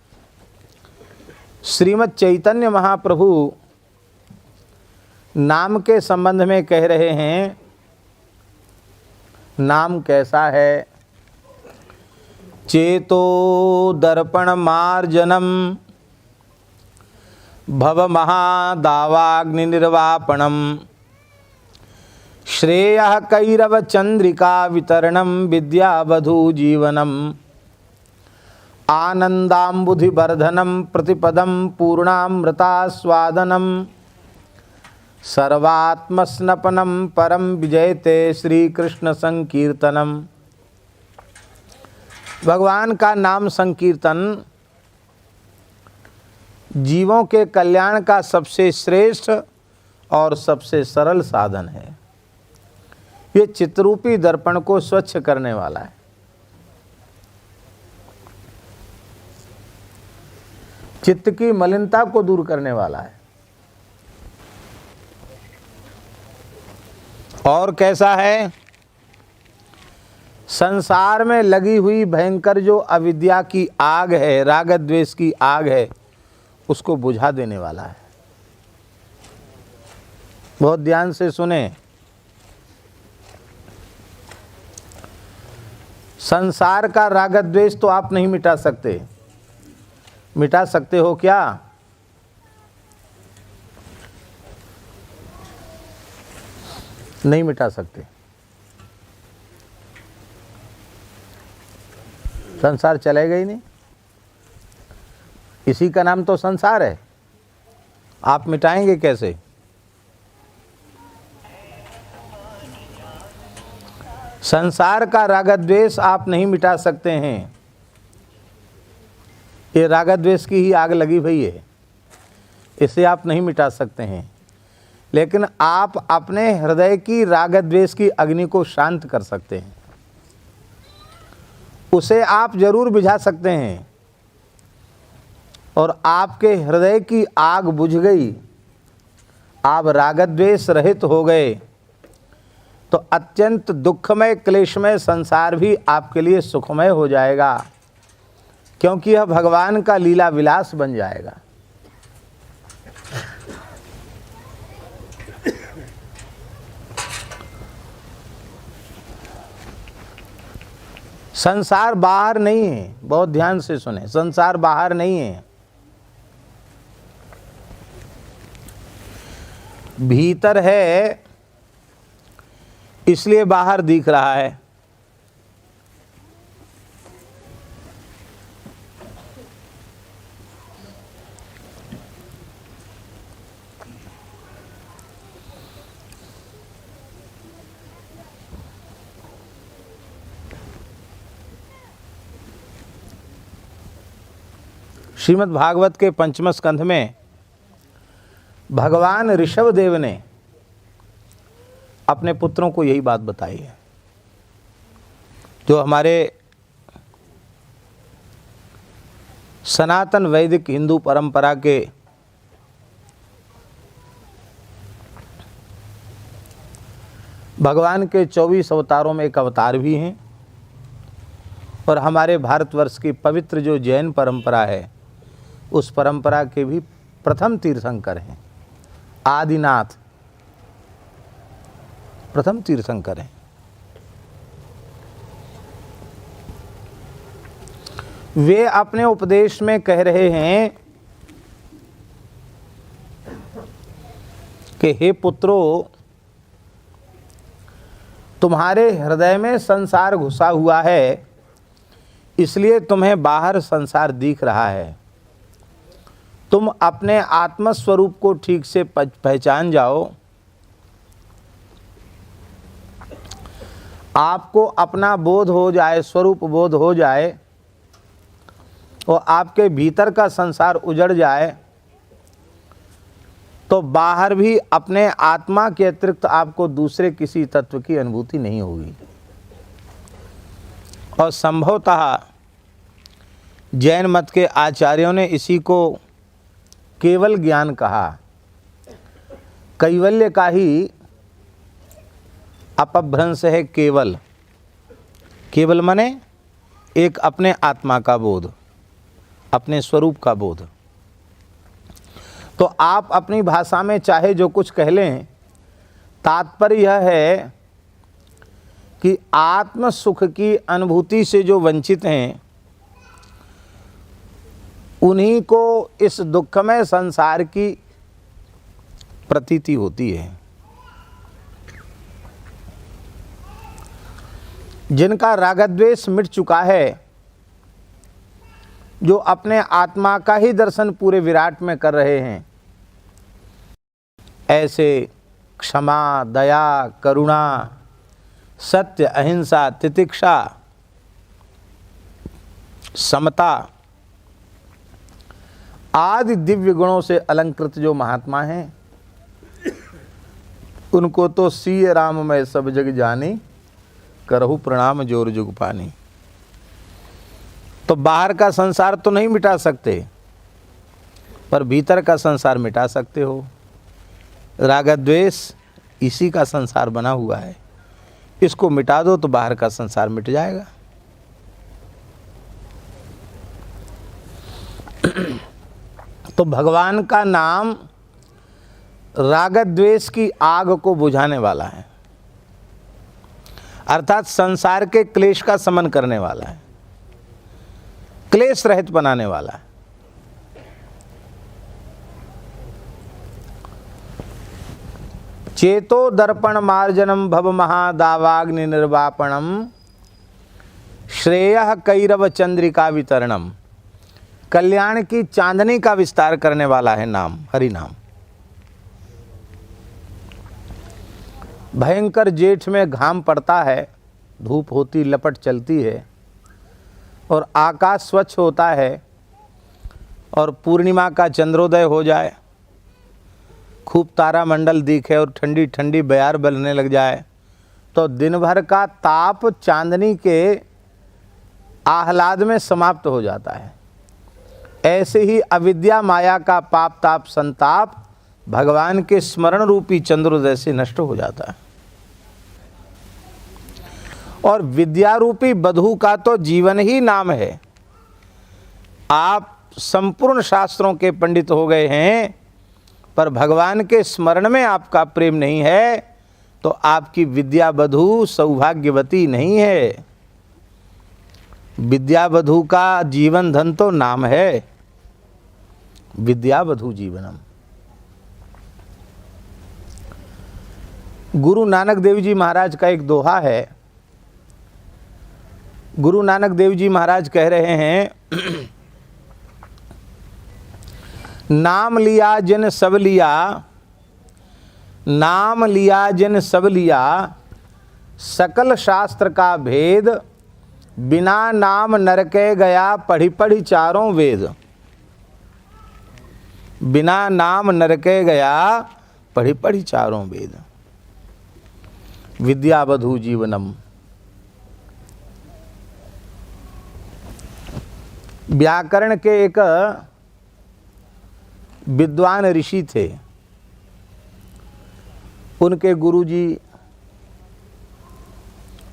श्रीमद् चैतन्य महाप्रभु नाम के संबंध में कह रहे हैं, नाम कैसा है? चेतो दर्पण मार्जनम भव महादावाग्नि निर्वापणम श्रेयः कैरव चंद्रिका वितरणम विद्यावधू जीवनम आनंदाम्बुधिवर्धनम प्रतिपदम पूर्णामृतास्वादनम सर्वात्मस्नपनम परम विजयते श्री कृष्ण संकीर्तनम। भगवान का नाम संकीर्तन जीवों के कल्याण का सबसे श्रेष्ठ और सबसे सरल साधन है। ये चित्रूपी दर्पण को स्वच्छ करने वाला है। चित्त की मलिनता को दूर करने वाला है। और कैसा है? संसार में लगी हुई भयंकर जो अविद्या की आग है, राग द्वेष की आग है, उसको बुझा देने वाला है। बहुत ध्यान से सुने। संसार का राग द्वेष तो आप नहीं मिटा सकते। मिटा सकते हो क्या? नहीं मिटा सकते। संसार चलेगा ही नहीं। इसी का नाम तो संसार है। आप मिटाएंगे कैसे? संसार का राग द्वेष आप नहीं मिटा सकते हैं। ये राग द्वेष की ही आग लगी हुई है, इसे आप नहीं मिटा सकते हैं। लेकिन आप अपने हृदय की राग द्वेष की अग्नि को शांत कर सकते हैं। उसे आप जरूर बुझा सकते हैं। और आपके हृदय की आग बुझ गई, आप राग द्वेष रहित हो गए, तो अत्यंत दुखमय क्लेशमय संसार भी आपके लिए सुखमय हो जाएगा, क्योंकि यह भगवान का लीला विलास बन जाएगा। संसार बाहर नहीं है, बहुत ध्यान से सुने, संसार बाहर नहीं है, भीतर है, इसलिए बाहर दिख रहा है। श्रीमद् भागवत के पंचम स्कंध में भगवान ऋषभ देव ने अपने पुत्रों को यही बात बताई है, जो हमारे सनातन वैदिक हिंदू परंपरा के भगवान के 24 अवतारों में एक अवतार भी हैं, और हमारे भारतवर्ष की पवित्र जो जैन परंपरा है उस परंपरा के भी प्रथम तीर्थंकर हैं। आदिनाथ प्रथम तीर्थंकर हैं। वे अपने उपदेश में कह रहे हैं कि हे पुत्रों, तुम्हारे हृदय में संसार घुसा हुआ है, इसलिए तुम्हें बाहर संसार दिख रहा है। तुम अपने आत्मस्वरूप को ठीक से पहचान जाओ। आपको अपना बोध हो जाए, स्वरूप बोध हो जाए, और आपके भीतर का संसार उजड़ जाए, तो बाहर भी अपने आत्मा के अतिरिक्त आपको दूसरे किसी तत्व की अनुभूति नहीं होगी। और संभवतः जैन मत के आचार्यों ने इसी को केवल ज्ञान कहा। कैवल्य का ही अपभ्रंश है केवल। केवल माने एक अपने आत्मा का बोध, अपने स्वरूप का बोध। तो आप अपनी भाषा में चाहे जो कुछ कह लें, तात्पर्य यह है कि आत्म सुख की अनुभूति से जो वंचित हैं, उन्हीं को इस दुखमय संसार की प्रतीति होती है। जिनका रागद्वेष मिट चुका है, जो अपने आत्मा का ही दर्शन पूरे विराट में कर रहे हैं, ऐसे क्षमा, दया, करुणा, सत्य, अहिंसा, तितिक्षा, समता आदि दिव्य गुणों से अलंकृत जो महात्मा हैं, उनको तो सीय राम मैं सब जग जानी, करहु प्रणाम जोर जुग पानी। तो बाहर का संसार तो नहीं मिटा सकते, पर भीतर का संसार मिटा सकते हो। रागद्वेष इसी का संसार बना हुआ है, इसको मिटा दो तो बाहर का संसार मिट जाएगा। तो भगवान का नाम रागद्वेष की आग को बुझाने वाला है, अर्थात संसार के क्लेश का शमन करने वाला है, क्लेश रहित बनाने वाला है। चेतो दर्पण मार्जनम भव महादावाग्नि निर्वापणम, श्रेयः कैरव चंद्रिका वितरणम। कल्याण की चांदनी का विस्तार करने वाला है नाम, हरि नाम। भयंकर जेठ में घाम पड़ता है, धूप होती लपट चलती है, और आकाश स्वच्छ होता है, और पूर्णिमा का चंद्रोदय हो जाए, खूब तारामंडल दिखे और ठंडी ठंडी बयार बलने लग जाए, तो दिन भर का ताप चांदनी के आह्लाद में समाप्त हो जाता है। ऐसे ही अविद्या माया का पाप ताप संताप भगवान के स्मरण रूपी चंद्रोदय से नष्ट हो जाता है। और विद्यारूपी बधू का तो जीवन ही नाम है। आप संपूर्ण शास्त्रों के पंडित हो गए हैं, पर भगवान के स्मरण में आपका प्रेम नहीं है, तो आपकी विद्या बधू सौभाग्यवती नहीं है। विद्या बधू का जीवन धन तो नाम है, विद्या बधू जीवनम। गुरु नानक देव जी महाराज का एक दोहा है। गुरु नानक देव जी महाराज कह रहे हैं, नाम लिया जिन सब लिया, नाम लिया जिन सब लिया, सकल शास्त्र का भेद, बिना नाम नरके गया पढ़ी पढ़ी चारों वेद। बिना नाम नरके गया पढ़ी पढ़ी चारों वेद। विद्या बधू जीवनम। व्याकरण के एक विद्वान ऋषि थे, उनके गुरुजी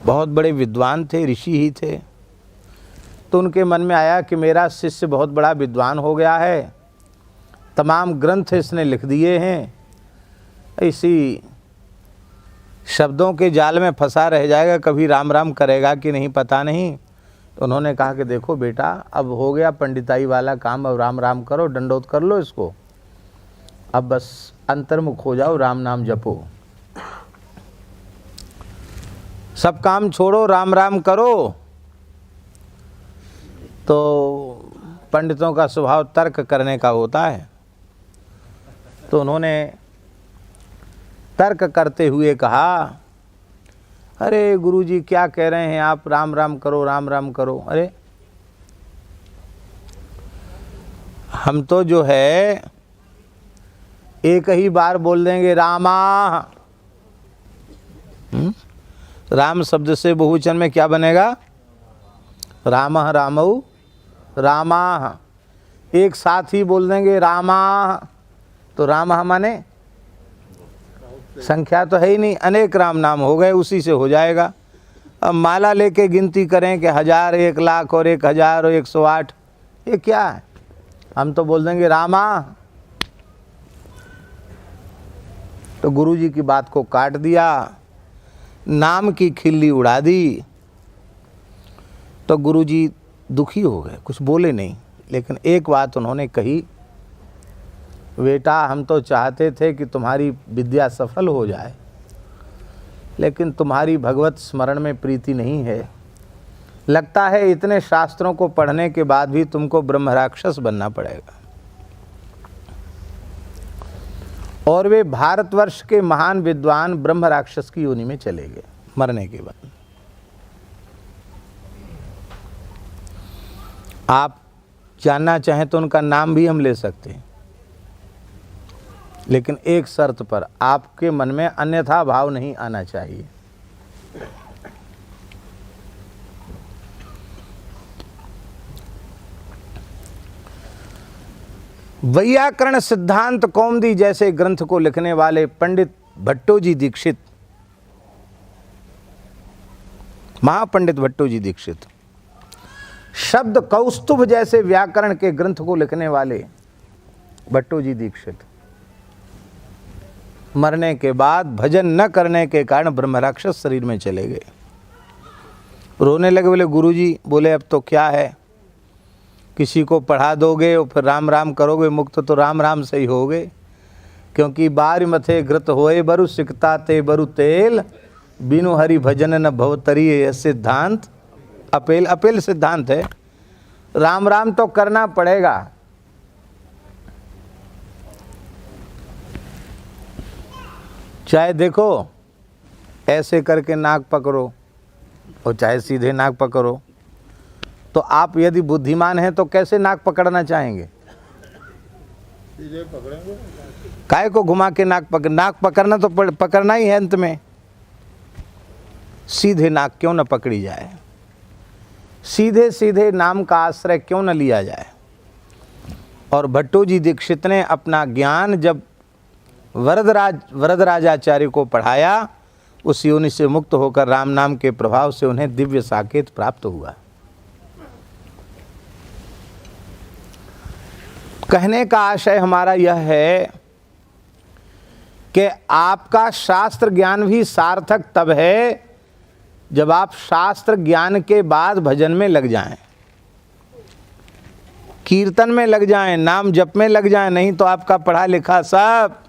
बहुत बड़े विद्वान थे, ऋषि ही थे। तो उनके मन में आया कि मेरा शिष्य बहुत बड़ा विद्वान हो गया है, तमाम ग्रंथ इसने लिख दिए हैं, इसी शब्दों के जाल में फंसा रह जाएगा, कभी राम राम करेगा कि नहीं पता नहीं। तो उन्होंने कहा कि देखो बेटा, अब हो गया पंडिताई वाला काम, अब राम राम करो, दंडोत कर लो इसको, अब बस अंतर्मुख हो जाओ, राम नाम जपो, सब काम छोड़ो, राम राम करो। तो पंडितों का स्वभाव तर्क करने का होता है। तो उन्होंने तर्क करते हुए कहा, अरे गुरुजी क्या कह रहे हैं आप, राम राम करो, राम राम करो। अरे हम तो जो है एक ही बार बोल देंगे रामा। राम शब्द से बहुवचन में क्या बनेगा? रामः रामौ रामा। एक साथ ही बोल देंगे रामा, तो रामः माने संख्या तो है ही नहीं, अनेक राम नाम हो गए, उसी से हो जाएगा। अब माला लेके गिनती करें कि 1000, 1,00,000 और 1,000 और 108, ये क्या है? हम तो बोल देंगे रामा। तो गुरुजी की बात को काट दिया, नाम की खिल्ली उड़ा दी। तो गुरुजी दुखी हो गए, कुछ बोले नहीं, लेकिन एक बात उन्होंने कही, बेटा हम तो चाहते थे कि तुम्हारी विद्या सफल हो जाए, लेकिन तुम्हारी भगवत स्मरण में प्रीति नहीं है। लगता है इतने शास्त्रों को पढ़ने के बाद भी तुमको ब्रह्म राक्षस बनना पड़ेगा। और वे भारतवर्ष के महान विद्वान ब्रह्म राक्षस की योनि में चले गए मरने के बाद। आप जानना चाहें तो उनका नाम भी हम ले सकते हैं, लेकिन एक शर्त पर, आपके मन में अन्यथा भाव नहीं आना चाहिए। वैयाकरण सिद्धांत कौमुदी जैसे ग्रंथ को लिखने वाले पंडित भट्टोजी दीक्षित, महापंडित भट्टोजी दीक्षित, शब्द कौस्तुभ जैसे व्याकरण के ग्रंथ को लिखने वाले भट्टोजी दीक्षित, मरने के बाद भजन न करने के कारण ब्रह्म राक्षस शरीर में चले गए। रोने लगे, बोले गुरुजी, बोले अब तो क्या है, किसी को पढ़ा दोगे और फिर राम राम करोगे, मुक्त तो राम राम से ही होगे, क्योंकि बार मथे घृत होए बरु सिकता ते बरु तेल, बिनु हरि भजन न भवतरी, यह सिद्धांत अपेल अपेल सिद्धांत है। राम राम तो करना पड़ेगा। चाहे देखो ऐसे करके नाक पकड़ो और चाहे सीधे नाक पकड़ो, तो आप यदि बुद्धिमान हैं तो कैसे नाक पकड़ना चाहेंगे? सीधे पकड़ेंगे। काय को घुमा के नाक पकड़ना तो पकड़ना ही है अंत में। सीधे नाक क्यों न पकड़ी जाए, सीधे सीधे नाम का आश्रय क्यों न लिया जाए। और भट्टोजी दीक्षित ने अपना ज्ञान जब वरदराजाचार्य को पढ़ाया उस योनि से मुक्त होकर राम नाम के प्रभाव से उन्हें दिव्य साकेत प्राप्त हुआ। कहने का आशय हमारा यह है कि आपका शास्त्र ज्ञान भी सार्थक तब है जब आप शास्त्र ज्ञान के बाद भजन में लग जाएं, कीर्तन में लग जाएं, नाम जप में लग जाएं, नहीं तो आपका पढ़ा लिखा सब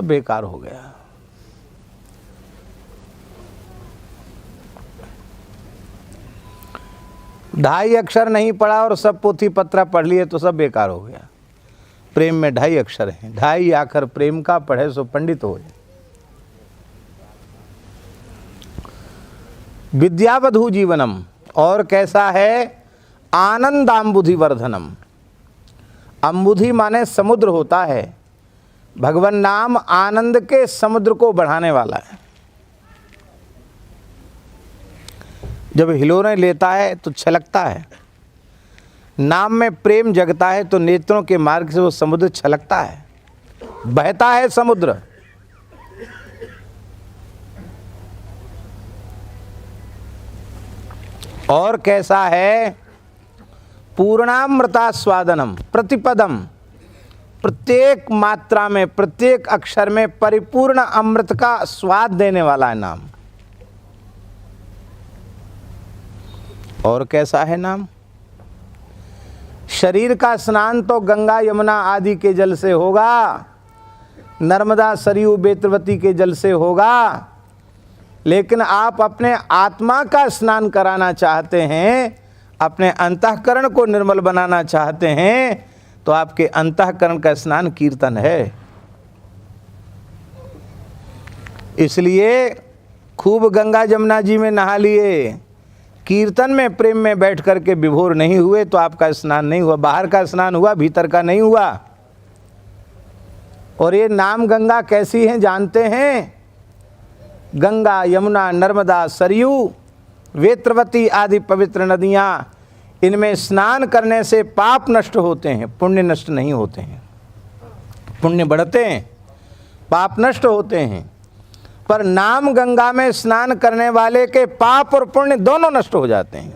बेकार हो गया। ढाई अक्षर नहीं पढ़ा और सब पोथी पत्रा पढ़ लिए तो सब बेकार हो गया। प्रेम में 2.5 अक्षर हैं, 2.5 आखर प्रेम का, पढ़े सो पंडित हो जाए। विद्यावधू जीवनम, और कैसा है? आनंदाम्बुधि वर्धनम। अम्बुधि माने समुद्र होता है, भगवान नाम आनंद के समुद्र को बढ़ाने वाला है। जब हिलोरें लेता है तो छलकता है, नाम में प्रेम जगता है तो नेत्रों के मार्ग से वो समुद्र छलकता है, बहता है समुद्र। और कैसा है? पूर्णामृतास्वादनम प्रतिपदम, प्रत्येक मात्रा में, प्रत्येक अक्षर में परिपूर्ण अमृत का स्वाद देने वाला है नाम। और कैसा है नाम? शरीर का स्नान तो गंगा यमुना आदि के जल से होगा, नर्मदा सरयू बेतवती के जल से होगा, लेकिन आप अपने आत्मा का स्नान कराना चाहते हैं, अपने अंतःकरण को निर्मल बनाना चाहते हैं, तो आपके अंतःकरण का स्नान कीर्तन है। इसलिए खूब गंगा जमुना जी में नहा लिए, कीर्तन में प्रेम में बैठ करके विभोर नहीं हुए तो आपका स्नान नहीं हुआ। बाहर का स्नान हुआ, भीतर का नहीं हुआ। और ये नाम गंगा कैसी हैं जानते हैं? गंगा यमुना नर्मदा सरयू वेत्रवती आदि पवित्र नदियाँ, इनमें स्नान करने से पाप नष्ट होते हैं, पुण्य नष्ट नहीं होते हैं। पुण्य बढ़ते हैं, पाप नष्ट होते हैं। पर नाम गंगा में स्नान करने वाले के पाप और पुण्य दोनों नष्ट हो जाते हैं।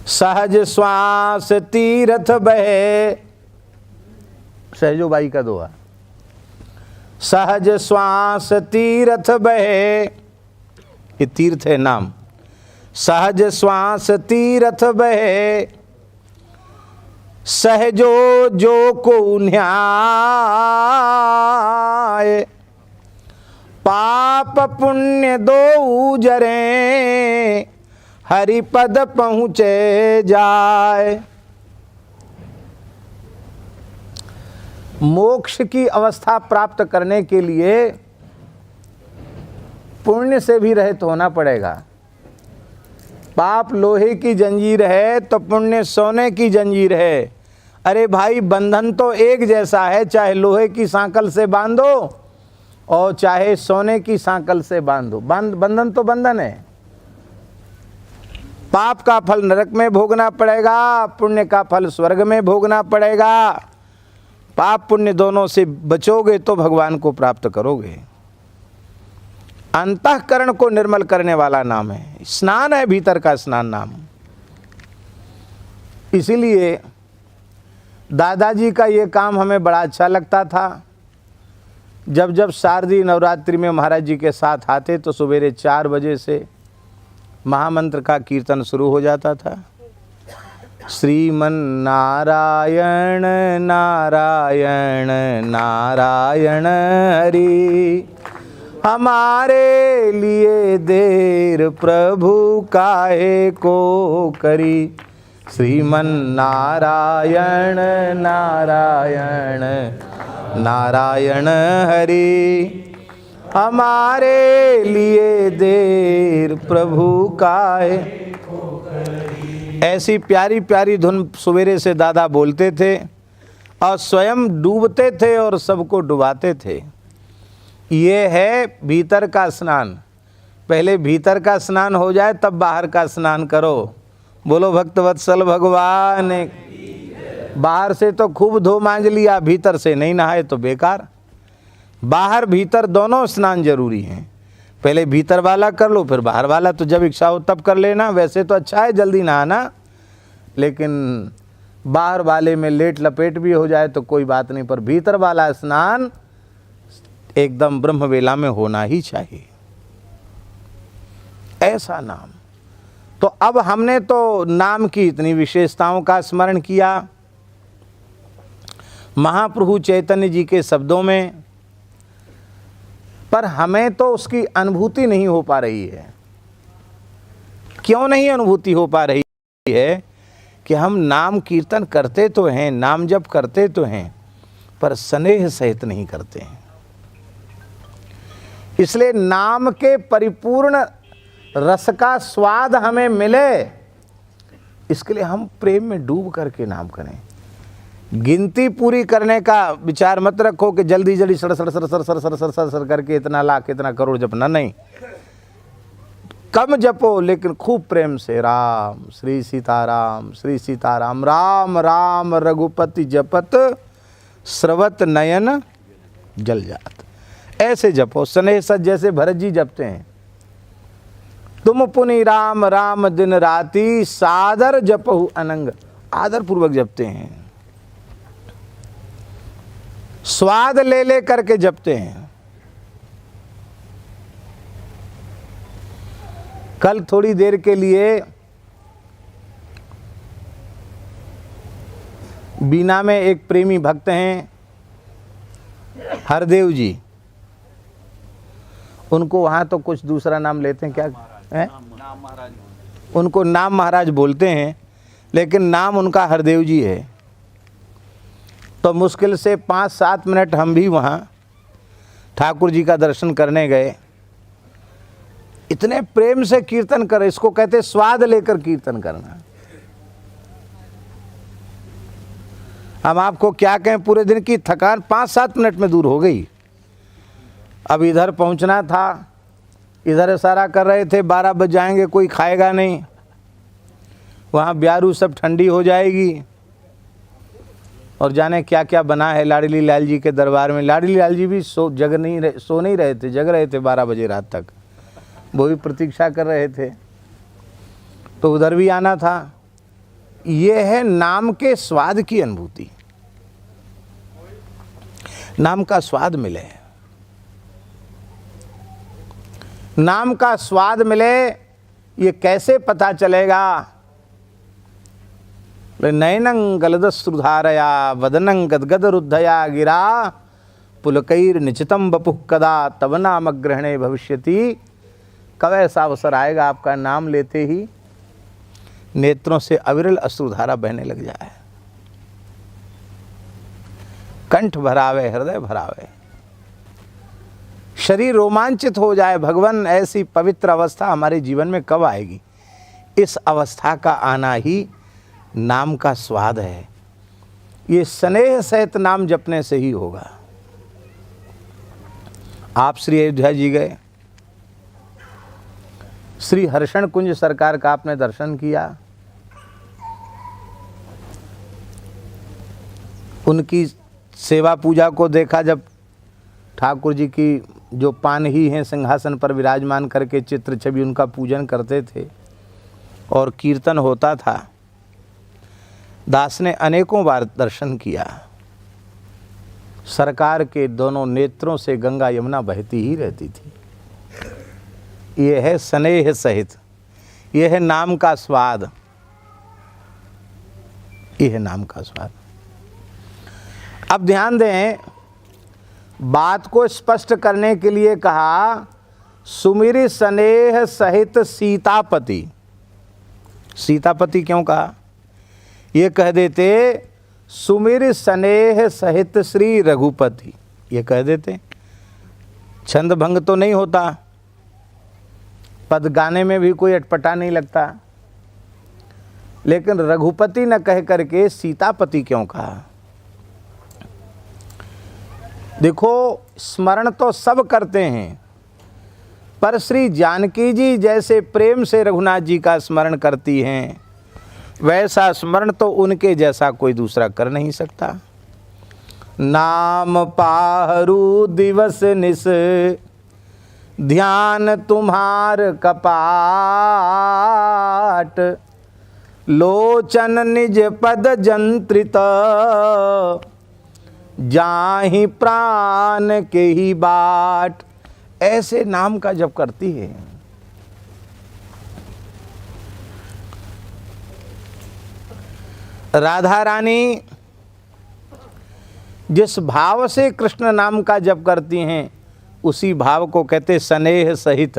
सहज श्वास तीर्थ बहे, सहजोबाई का दोहा। सहज श्वास तीर्थ बहे, ये तीर्थ है नाम। सहज श्वास तीर्थ बहे, सहजो जो को न्याय, पाप पुण्य दो जरे, हरि पद पहुँचे जाए। मोक्ष की अवस्था प्राप्त करने के लिए पुण्य से भी रहित होना पड़ेगा। पाप लोहे की जंजीर है तो पुण्य सोने की जंजीर है। अरे भाई, बंधन तो एक जैसा है, चाहे लोहे की सांकल से बांधो और चाहे सोने की सांकल से बांधो, बंधन तो बंधन है। पाप का फल नरक में भोगना पड़ेगा, पुण्य का फल स्वर्ग में भोगना पड़ेगा। पाप पुण्य दोनों से बचोगे तो भगवान को प्राप्त करोगे। अंतःकरण को निर्मल करने वाला नाम है, स्नान है, भीतर का स्नान नाम। इसीलिए दादाजी का ये काम हमें बड़ा अच्छा लगता था। जब जब शारदीय नवरात्रि में महाराज जी के साथ आते तो सवेरे 4 बजे से महामंत्र का कीर्तन शुरू हो जाता था। श्रीमन नारायण नारायण नारायण हरि, हमारे लिए देर प्रभु काहे को करी। श्रीमन नारायण नारायण नारायण हरि, हमारे लिए देर प्रभु काहे। ऐसी प्यारी प्यारी धुन सवेरे से दादा बोलते थे और स्वयं डूबते थे और सबको डुबाते थे। ये है भीतर का स्नान। पहले भीतर का स्नान हो जाए तब बाहर का स्नान करो। बोलो भक्तवत्सल भगवान। बाहर से तो खूब धो मांज लिया, भीतर से नहीं नहाए तो बेकार। बाहर भीतर दोनों स्नान जरूरी हैं। पहले भीतर वाला कर लो फिर बाहर वाला, तो जब इच्छा हो तब कर लेना। वैसे तो अच्छा है जल्दी नहाना, लेकिन बाहर वाले में लेट लपेट भी हो जाए तो कोई बात नहीं, पर भीतर वाला स्नान एकदम ब्रह्म वेला में होना ही चाहिए। ऐसा नाम। तो अब हमने तो नाम की इतनी विशेषताओं का स्मरण किया महाप्रभु चैतन्य जी के शब्दों में, पर हमें तो उसकी अनुभूति नहीं हो पा रही है। क्यों नहीं अनुभूति हो पा रही है? कि हम नाम कीर्तन करते तो हैं, नाम जप करते तो हैं, पर स्नेह सहित नहीं करते हैं। इसलिए नाम के परिपूर्ण रस का स्वाद हमें मिले, इसके लिए हम प्रेम में डूब करके नाम करें। गिनती पूरी करने का विचार मत रखो कि जल्दी जल्दी sir sir sir sir sir sir sir sir sir करके इतना लाख इतना करोड़ जपना, नहीं। कम जपो लेकिन खूब प्रेम से राम श्री सीताराम राम राम रघुपति जपत स्रवत नयन जल जात। ऐसे जपो स्नेह सच, जैसे भरत जी जपते हैं। तुम पुनि राम राम दिन राती सादर जपहु अनंग, आदर पूर्वक जपते हैं, स्वाद ले ले करके जपते हैं। कल थोड़ी देर के लिए बीना में एक प्रेमी भक्त हैं हरदेव जी, उनको वहाँ तो कुछ दूसरा नाम लेते हैं, क्या है? उनको नाम महाराज बोलते हैं, लेकिन नाम उनका हरदेव जी है। तो मुश्किल से 5-7 मिनट हम भी वहाँ ठाकुर जी का दर्शन करने गए। इतने प्रेम से कीर्तन कर, इसको कहते स्वाद लेकर कीर्तन करना। हम आपको क्या कहें, पूरे दिन की थकान 5-7 मिनट में दूर हो गई। अब इधर पहुंचना था, इधर इशारा कर रहे थे 12 बज जाएंगे, कोई खाएगा नहीं, वहाँ ब्यारू सब ठंडी हो जाएगी, और जाने क्या क्या बना है लाडली लाल जी के दरबार में। लाडली लाल जी भी सो नहीं रहे थे, जग रहे थे 12 बजे रात तक, वो भी प्रतीक्षा कर रहे थे, तो उधर भी आना था। ये है नाम के स्वाद की अनुभूति, नाम का स्वाद मिले, नाम का स्वाद मिले। ये कैसे पता चलेगा? नयनं गलदश्रुधारया वदनं गदगद रुद्धया गिरा पुलकैर निचितम बपुः कदा तव नाम ग्रहणे भविष्यति। कब ऐसा अवसर आएगा आपका नाम लेते ही नेत्रों से अविरल अश्रुधारा बहने लग जाए, कंठ भरावे हृदय भरावे, शरीर रोमांचित हो जाए। भगवान, ऐसी पवित्र अवस्था हमारे जीवन में कब आएगी? इस अवस्था का आना ही नाम का स्वाद है। ये स्नेह सहित नाम जपने से ही होगा। आप श्री अयोध्या जी गए, श्री हर्षण कुंज सरकार का आपने दर्शन किया, उनकी सेवा पूजा को देखा, जब ठाकुर जी की जो पान ही हैं सिंहासन पर विराजमान करके चित्र छवि उनका पूजन करते थे और कीर्तन होता था। दास ने अनेकों बार दर्शन किया। सरकार के दोनों नेत्रों से गंगा यमुना बहती ही रहती थी। ये है स्नेह सहित, ये है नाम का स्वाद, ये है नाम का स्वाद। अब ध्यान दें, बात को स्पष्ट करने के लिए कहा सुमिरि स्नेह सहित सीतापति। सीतापति क्यों कहा? ये कह देते सुमिरि स्नेह सहित श्री रघुपति, ये कह देते, छंद भंग तो नहीं होता, पद गाने में भी कोई अटपटा नहीं लगता। लेकिन रघुपति न कह करके सीतापति क्यों कहा? देखो, स्मरण तो सब करते हैं, पर श्री जानकी जी जैसे प्रेम से रघुनाथ जी का स्मरण करती हैं, वैसा स्मरण तो उनके जैसा कोई दूसरा कर नहीं सकता। नाम पाहरू दिवस निस, ध्यान तुम्हार कपाट, लोचन निज पद जंत्रित, जाहि प्राण के ही बाट। ऐसे नाम का जप करती है। राधा रानी जिस भाव से कृष्ण नाम का जप करती हैं, उसी भाव को कहते स्नेह सहित।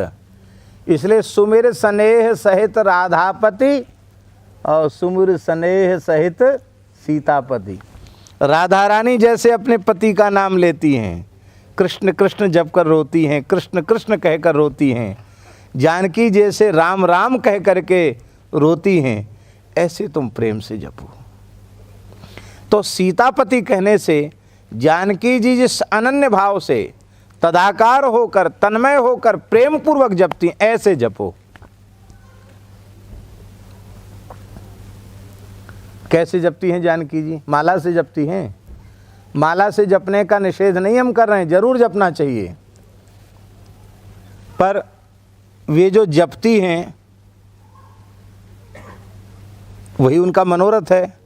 इसलिए सुमिर स्नेह सहित राधापति और सुमिर स्नेह सहित सीतापति। राधा रानी जैसे अपने पति का नाम लेती हैं, कृष्ण कृष्ण जप कर रोती हैं, कृष्ण कृष्ण कह कर रोती हैं, जानकी जैसे राम राम कह करके रोती हैं, ऐसे तुम प्रेम से जपो। तो सीतापति कहने से जानकी जी जिस अनन्य भाव से तदाकार होकर तन्मय होकर प्रेम पूर्वक जपती, ऐसे जपो। कैसे जपती हैं जानकी जी? माला से जपती हैं। माला से जपने का निषेध नहीं हम कर रहे हैं, जरूर जपना चाहिए, पर वे जो जपती हैं वही उनका मनोरथ है।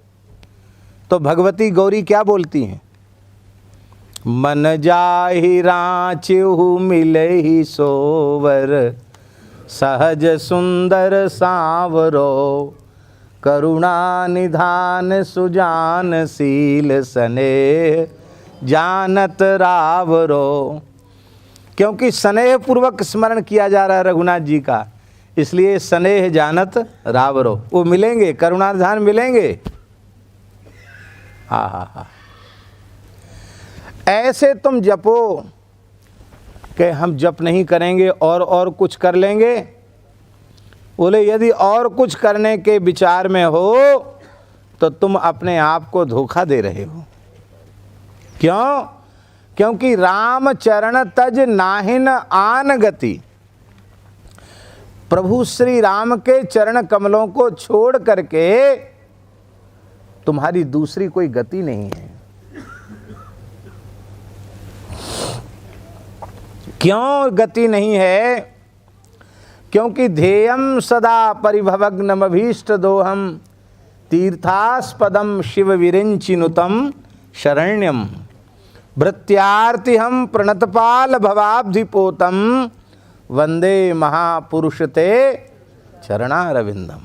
तो भगवती गौरी क्या बोलती हैं? मन जाहि रांचहु मिले ही सोवर, सहज सुंदर सांवरो, करुणा निधान सुजान शील स्नेह जानत रावरो। क्योंकि स्नेह पूर्वक स्मरण किया जा रहा है रघुनाथ जी का, इसलिए स्नेह जानत रावरो। वो मिलेंगे, करुणा निधान मिलेंगे। हाँ हाँ हाँ। ऐसे तुम जपो कि हम जप नहीं करेंगे और कुछ कर लेंगे। बोले यदि और कुछ करने के विचार में हो तो तुम अपने आप को धोखा दे रहे हो। क्यों? क्योंकि राम चरण तज नाहिन आन गति। प्रभु श्री राम के चरण कमलों को छोड़ करके तुम्हारी दूसरी कोई गति नहीं है। क्यों गति नहीं है? क्योंकि ध्येयम सदा परिभवग्नमभीष्ट दोहम, तीर्थास्पदम शिव विरिंचिनुतम शरण्यम, भृत्यार्तिहम प्रणतपाल भवाब्धिपोतम, वंदे महापुरुष ते चरणारविंदम।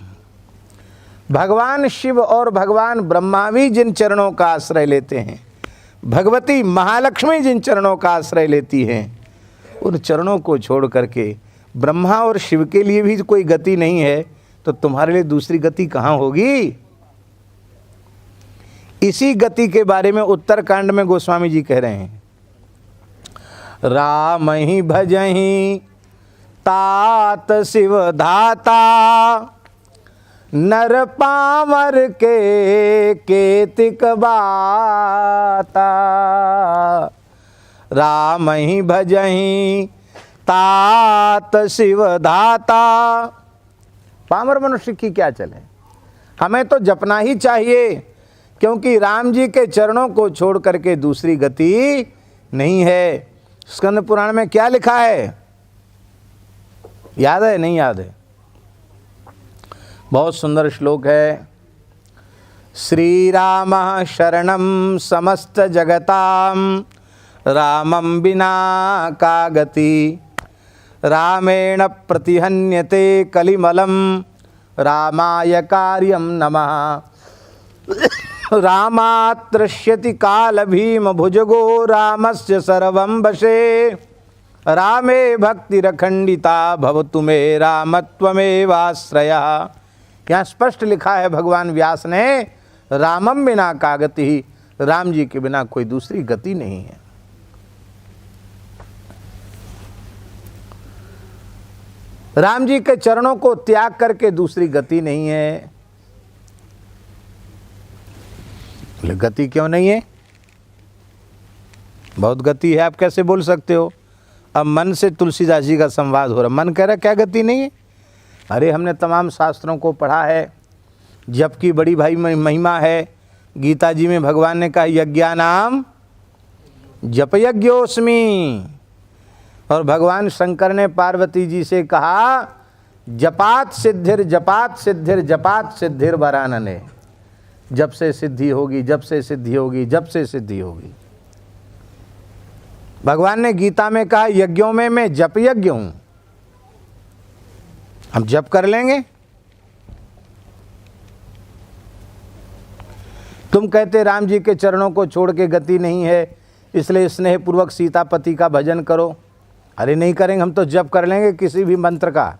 भगवान शिव और भगवान ब्रह्मा भी जिन चरणों का आश्रय लेते हैं, भगवती महालक्ष्मी जिन चरणों का आश्रय लेती हैं, उन चरणों को छोड़ करके ब्रह्मा और शिव के लिए भी कोई गति नहीं है, तो तुम्हारे लिए दूसरी गति कहाँ होगी? इसी गति के बारे में उत्तरकांड में गोस्वामी जी कह रहे हैं, राम ही भजहि तात शिव धाता, नर पामर के केतिक बाता। राम ही भजहि तात शिव धाता। पामर मनुष्य की क्या चले, हमें तो जपना ही चाहिए, क्योंकि राम जी के चरणों को छोड़ करके दूसरी गति नहीं है। स्कंद पुराण में क्या लिखा है, याद है? नहीं याद है? बहुत सुंदर श्लोक है। श्री राम शरणम समस्त जगताम, रामं विना का गति, रामेण प्रतिहन्यते कलिमलं, रामाय कार्यं नमः। रामात्रश्यति काल भीम भुजगो, रामस्य सर्वं वशे, रामे भक्तिरखंडिता भवतु मे रामत्वमेवाश्रयः। यहाँ स्पष्ट लिखा है भगवान व्यास ने, रामम बिना का गति, राम जी के बिना कोई दूसरी गति नहीं है। राम जी के चरणों को त्याग करके दूसरी गति नहीं है। गति क्यों नहीं है? बहुत गति है, आप कैसे बोल सकते हो? अब मन से तुलसीदास जी का संवाद हो रहा। मन कह रहा क्या गति नहीं है? अरे हमने तमाम शास्त्रों को पढ़ा है, जप की बड़ी भाई महिमा है। गीता जी में भगवान ने कहा यज्ञानाम जप यज्ञोस्मि, और भगवान शंकर ने पार्वती जी से कहा जपात सिद्धिर जपात सिद्धिर जपात सिद्धिर वरानने, जब से सिद्धि होगी, जब से सिद्धि होगी, जब से सिद्धि होगी। भगवान ने गीता में कहा यज्ञों में मैं जप यज्ञ हूं, हम जप कर लेंगे। तुम कहते राम जी के चरणों को छोड़ के गति नहीं है, इसलिए स्नेह पूर्वक सीतापति का भजन करो। अरे नहीं करेंगे, हम तो जप कर लेंगे किसी भी मंत्र का।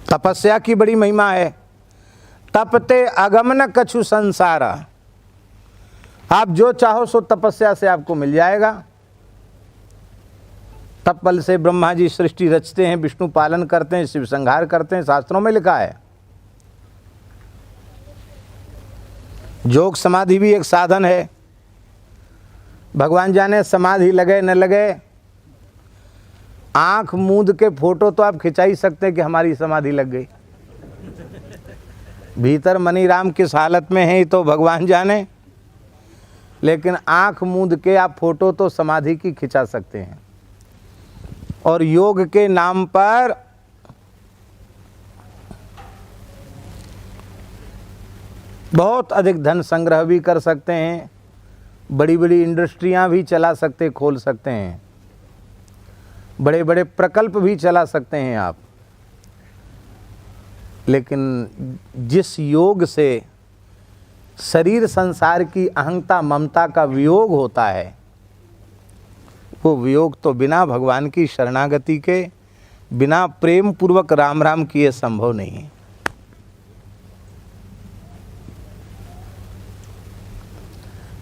तपस्या की बड़ी महिमा है। तपते अगमन कछु संसारा, आप जो चाहो सो तपस्या से आपको मिल जाएगा। तप बल से ब्रह्मा जी सृष्टि रचते हैं, विष्णु पालन करते हैं, शिव संहार करते हैं, शास्त्रों में लिखा है। योग समाधि भी एक साधन है। भगवान जाने समाधि लगे न लगे, आंख मूंद के फोटो तो आप खिंचा ही सकते हैं कि हमारी समाधि लग गई। भीतर मनीराम किस हालत में है तो भगवान जाने, लेकिन आंख मूंद के आप फोटो तो समाधि की खिंचा सकते हैं। और योग के नाम पर बहुत अधिक धन संग्रह भी कर सकते हैं, बड़ी बड़ी इंडस्ट्रियां भी चला सकते, खोल सकते हैं, बड़े बड़े प्रकल्प भी चला सकते हैं आप। लेकिन जिस योग से शरीर संसार की अहंता ममता का वियोग होता है, वो वियोग तो बिना भगवान की शरणागति के, बिना प्रेम पूर्वक राम राम किए संभव नहीं है।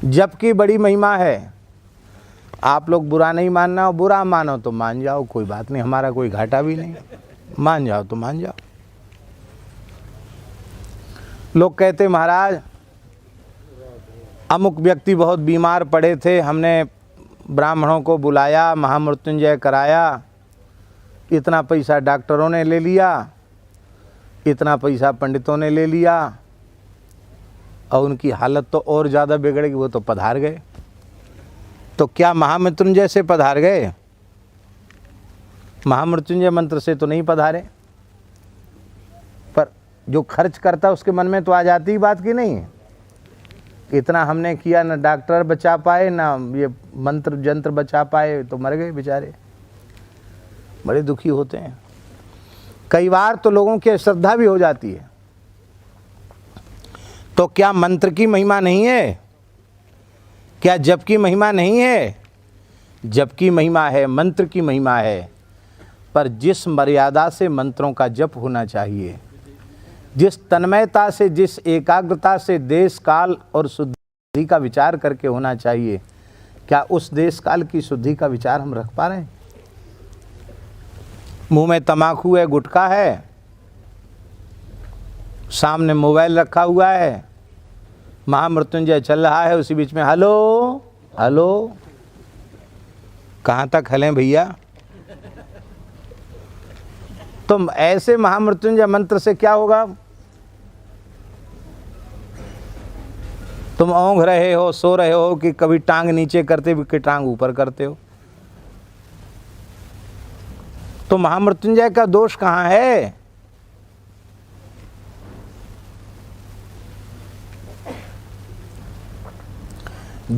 जप की बड़ी महिमा है। आप लोग बुरा नहीं मानना हो, बुरा मानो तो मान जाओ, कोई बात नहीं, हमारा कोई घाटा भी नहीं। मान जाओ तो मान जाओ। लोग कहते महाराज अमुक व्यक्ति बहुत बीमार पड़े थे, हमने ब्राह्मणों को बुलाया, महामृत्युंजय कराया, इतना पैसा डॉक्टरों ने ले लिया, इतना पैसा पंडितों ने ले लिया, और उनकी हालत तो और ज़्यादा बिगड़ गई, वो तो पधार गए। तो क्या महामृत्युंजय से पधार गए? महामृत्युंजय मंत्र से तो नहीं पधारे, पर जो खर्च करता उसके मन में तो आ जाती ही बात की नहीं। इतना हमने किया, ना डॉक्टर बचा पाए, ना ये मंत्र जंत्र बचा पाए, तो मर गए बेचारे। बड़े दुखी होते हैं। कई बार तो लोगों की श्रद्धा भी हो जाती है। तो क्या मंत्र की महिमा नहीं है? क्या जप की महिमा नहीं है? जप की महिमा है, मंत्र की महिमा है, पर जिस मर्यादा से मंत्रों का जप होना चाहिए, जिस तन्मयता से, जिस एकाग्रता से देश काल और शुद्धि का विचार करके होना चाहिए, क्या उस देश काल की शुद्धि का विचार हम रख पा रहे हैं? मुंह में तम्बाकू है, गुटखा है, सामने मोबाइल रखा हुआ है, महामृत्युंजय चल रहा है, उसी बीच में हेलो हेलो, कहाँ तक हलें भैया? तुम ऐसे महामृत्युंजय मंत्र से क्या होगा? तुम औंघ रहे हो, सो रहे हो, कि कभी टांग नीचे करते कि टांग ऊपर करते हो। तो महामृत्युंजय का दोष कहाँ है?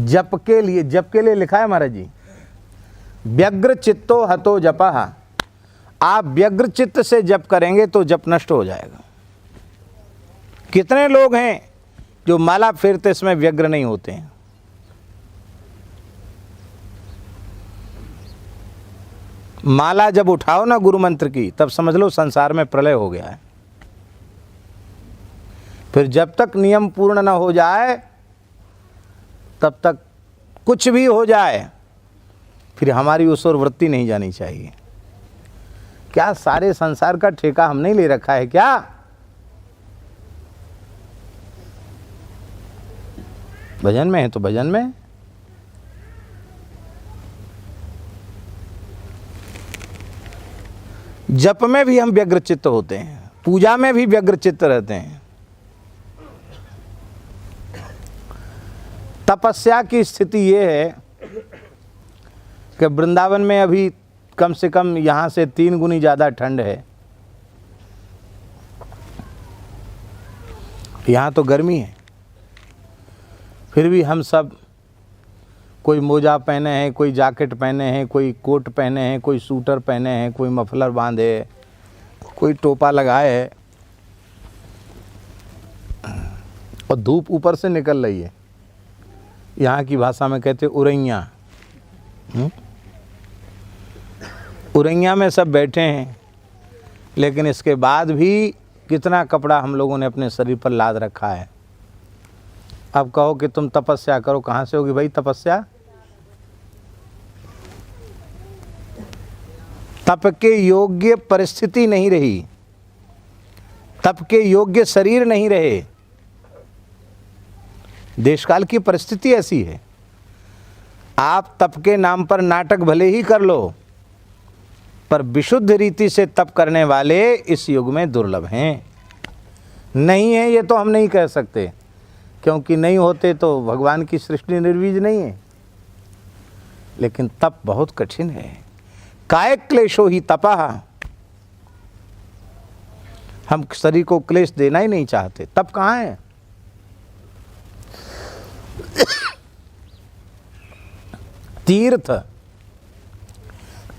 जप के लिए लिखा है महाराज जी, व्यग्र चित्तो हतो जपः। आप व्यग्र चित्त से जप करेंगे तो जप नष्ट हो जाएगा। कितने लोग हैं जो माला फेरते समय व्यग्र नहीं होते हैं? माला जब उठाओ ना गुरु मंत्र की, तब समझ लो संसार में प्रलय हो गया है। फिर जब तक नियम पूर्ण ना हो जाए, तब तक कुछ भी हो जाए, फिर हमारी उस ओर वृत्ति नहीं जानी चाहिए। क्या सारे संसार का ठेका हमने ले रखा है क्या? भजन में है तो भजन में, जप में भी हम व्यग्रचित्त होते हैं, पूजा में भी व्यग्रचित्त रहते हैं। तपस्या की स्थिति ये है कि वृंदावन में अभी कम से कम यहाँ से 3 गुनी ज़्यादा ठंड है। यहाँ तो गर्मी है, फिर भी हम सब कोई मोजा पहने हैं, कोई जैकेट पहने हैं, कोई कोट पहने हैं, कोई सूटर पहने हैं, कोई मफलर बांधे है, कोई टोपा लगाए है, और धूप ऊपर से निकल रही है। यहाँ की भाषा में कहते उरैया। उरैया में सब बैठे हैं, लेकिन इसके बाद भी कितना कपड़ा हम लोगों ने अपने शरीर पर लाद रखा है। अब कहो कि तुम तपस्या करो, कहाँ से होगी भाई तपस्या? तप के योग्य परिस्थिति नहीं रही, तप के योग्य शरीर नहीं रहे। देशकाल की परिस्थिति ऐसी है। आप तप के नाम पर नाटक भले ही कर लो, पर विशुद्ध रीति से तप करने वाले इस युग में दुर्लभ हैं। नहीं है ये तो हम नहीं कह सकते, क्योंकि नहीं होते तो भगवान की सृष्टि निर्वीज नहीं है। लेकिन तप बहुत कठिन है। काय क्लेशो ही तपः। हम शरीर को क्लेश देना ही नहीं चाहते। तप कहाँ है? तीर्थ,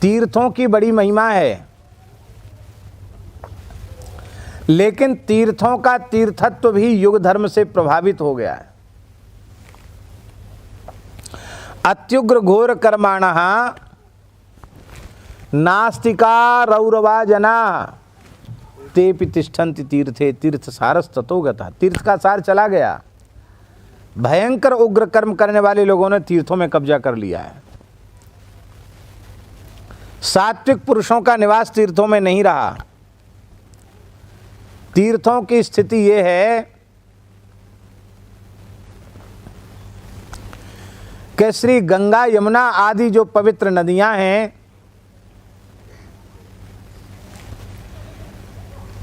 तीर्थों की बड़ी महिमा है, लेकिन तीर्थों का तीर्थत्व भी युग धर्म से प्रभावित हो गया है। अत्युग्र घोर कर्माणः नास्तिका रौरवा जना तेपि तिष्ठन्ति तीर्थे तीर्थ सारस ततो गता। तीर्थ का सार चला गया। भयंकर उग्र कर्म करने वाले लोगों ने तीर्थों में कब्जा कर लिया है। सात्विक पुरुषों का निवास तीर्थों में नहीं रहा। तीर्थों की स्थिति यह है कि श्री गंगा यमुना आदि जो पवित्र नदियां हैं,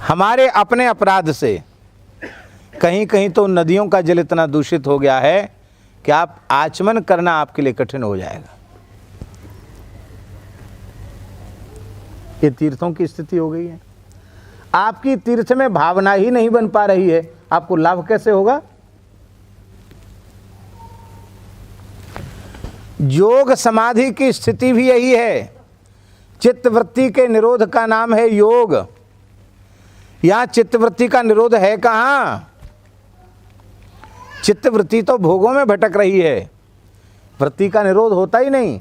हमारे अपने अपराध से कहीं कहीं तो नदियों का जल इतना दूषित हो गया है कि आप आचमन करना आपके लिए कठिन हो जाएगा। ये तीर्थों की स्थिति हो गई है। आपकी तीर्थ में भावना ही नहीं बन पा रही है, आपको लाभ कैसे होगा? योग समाधि की स्थिति भी यही है। चित्तवृत्ति के निरोध का नाम है योग। यहां चित्तवृत्ति का निरोध है कहां? चित्तवृत्ति तो भोगों में भटक रही है, वृत्ति का निरोध होता ही नहीं।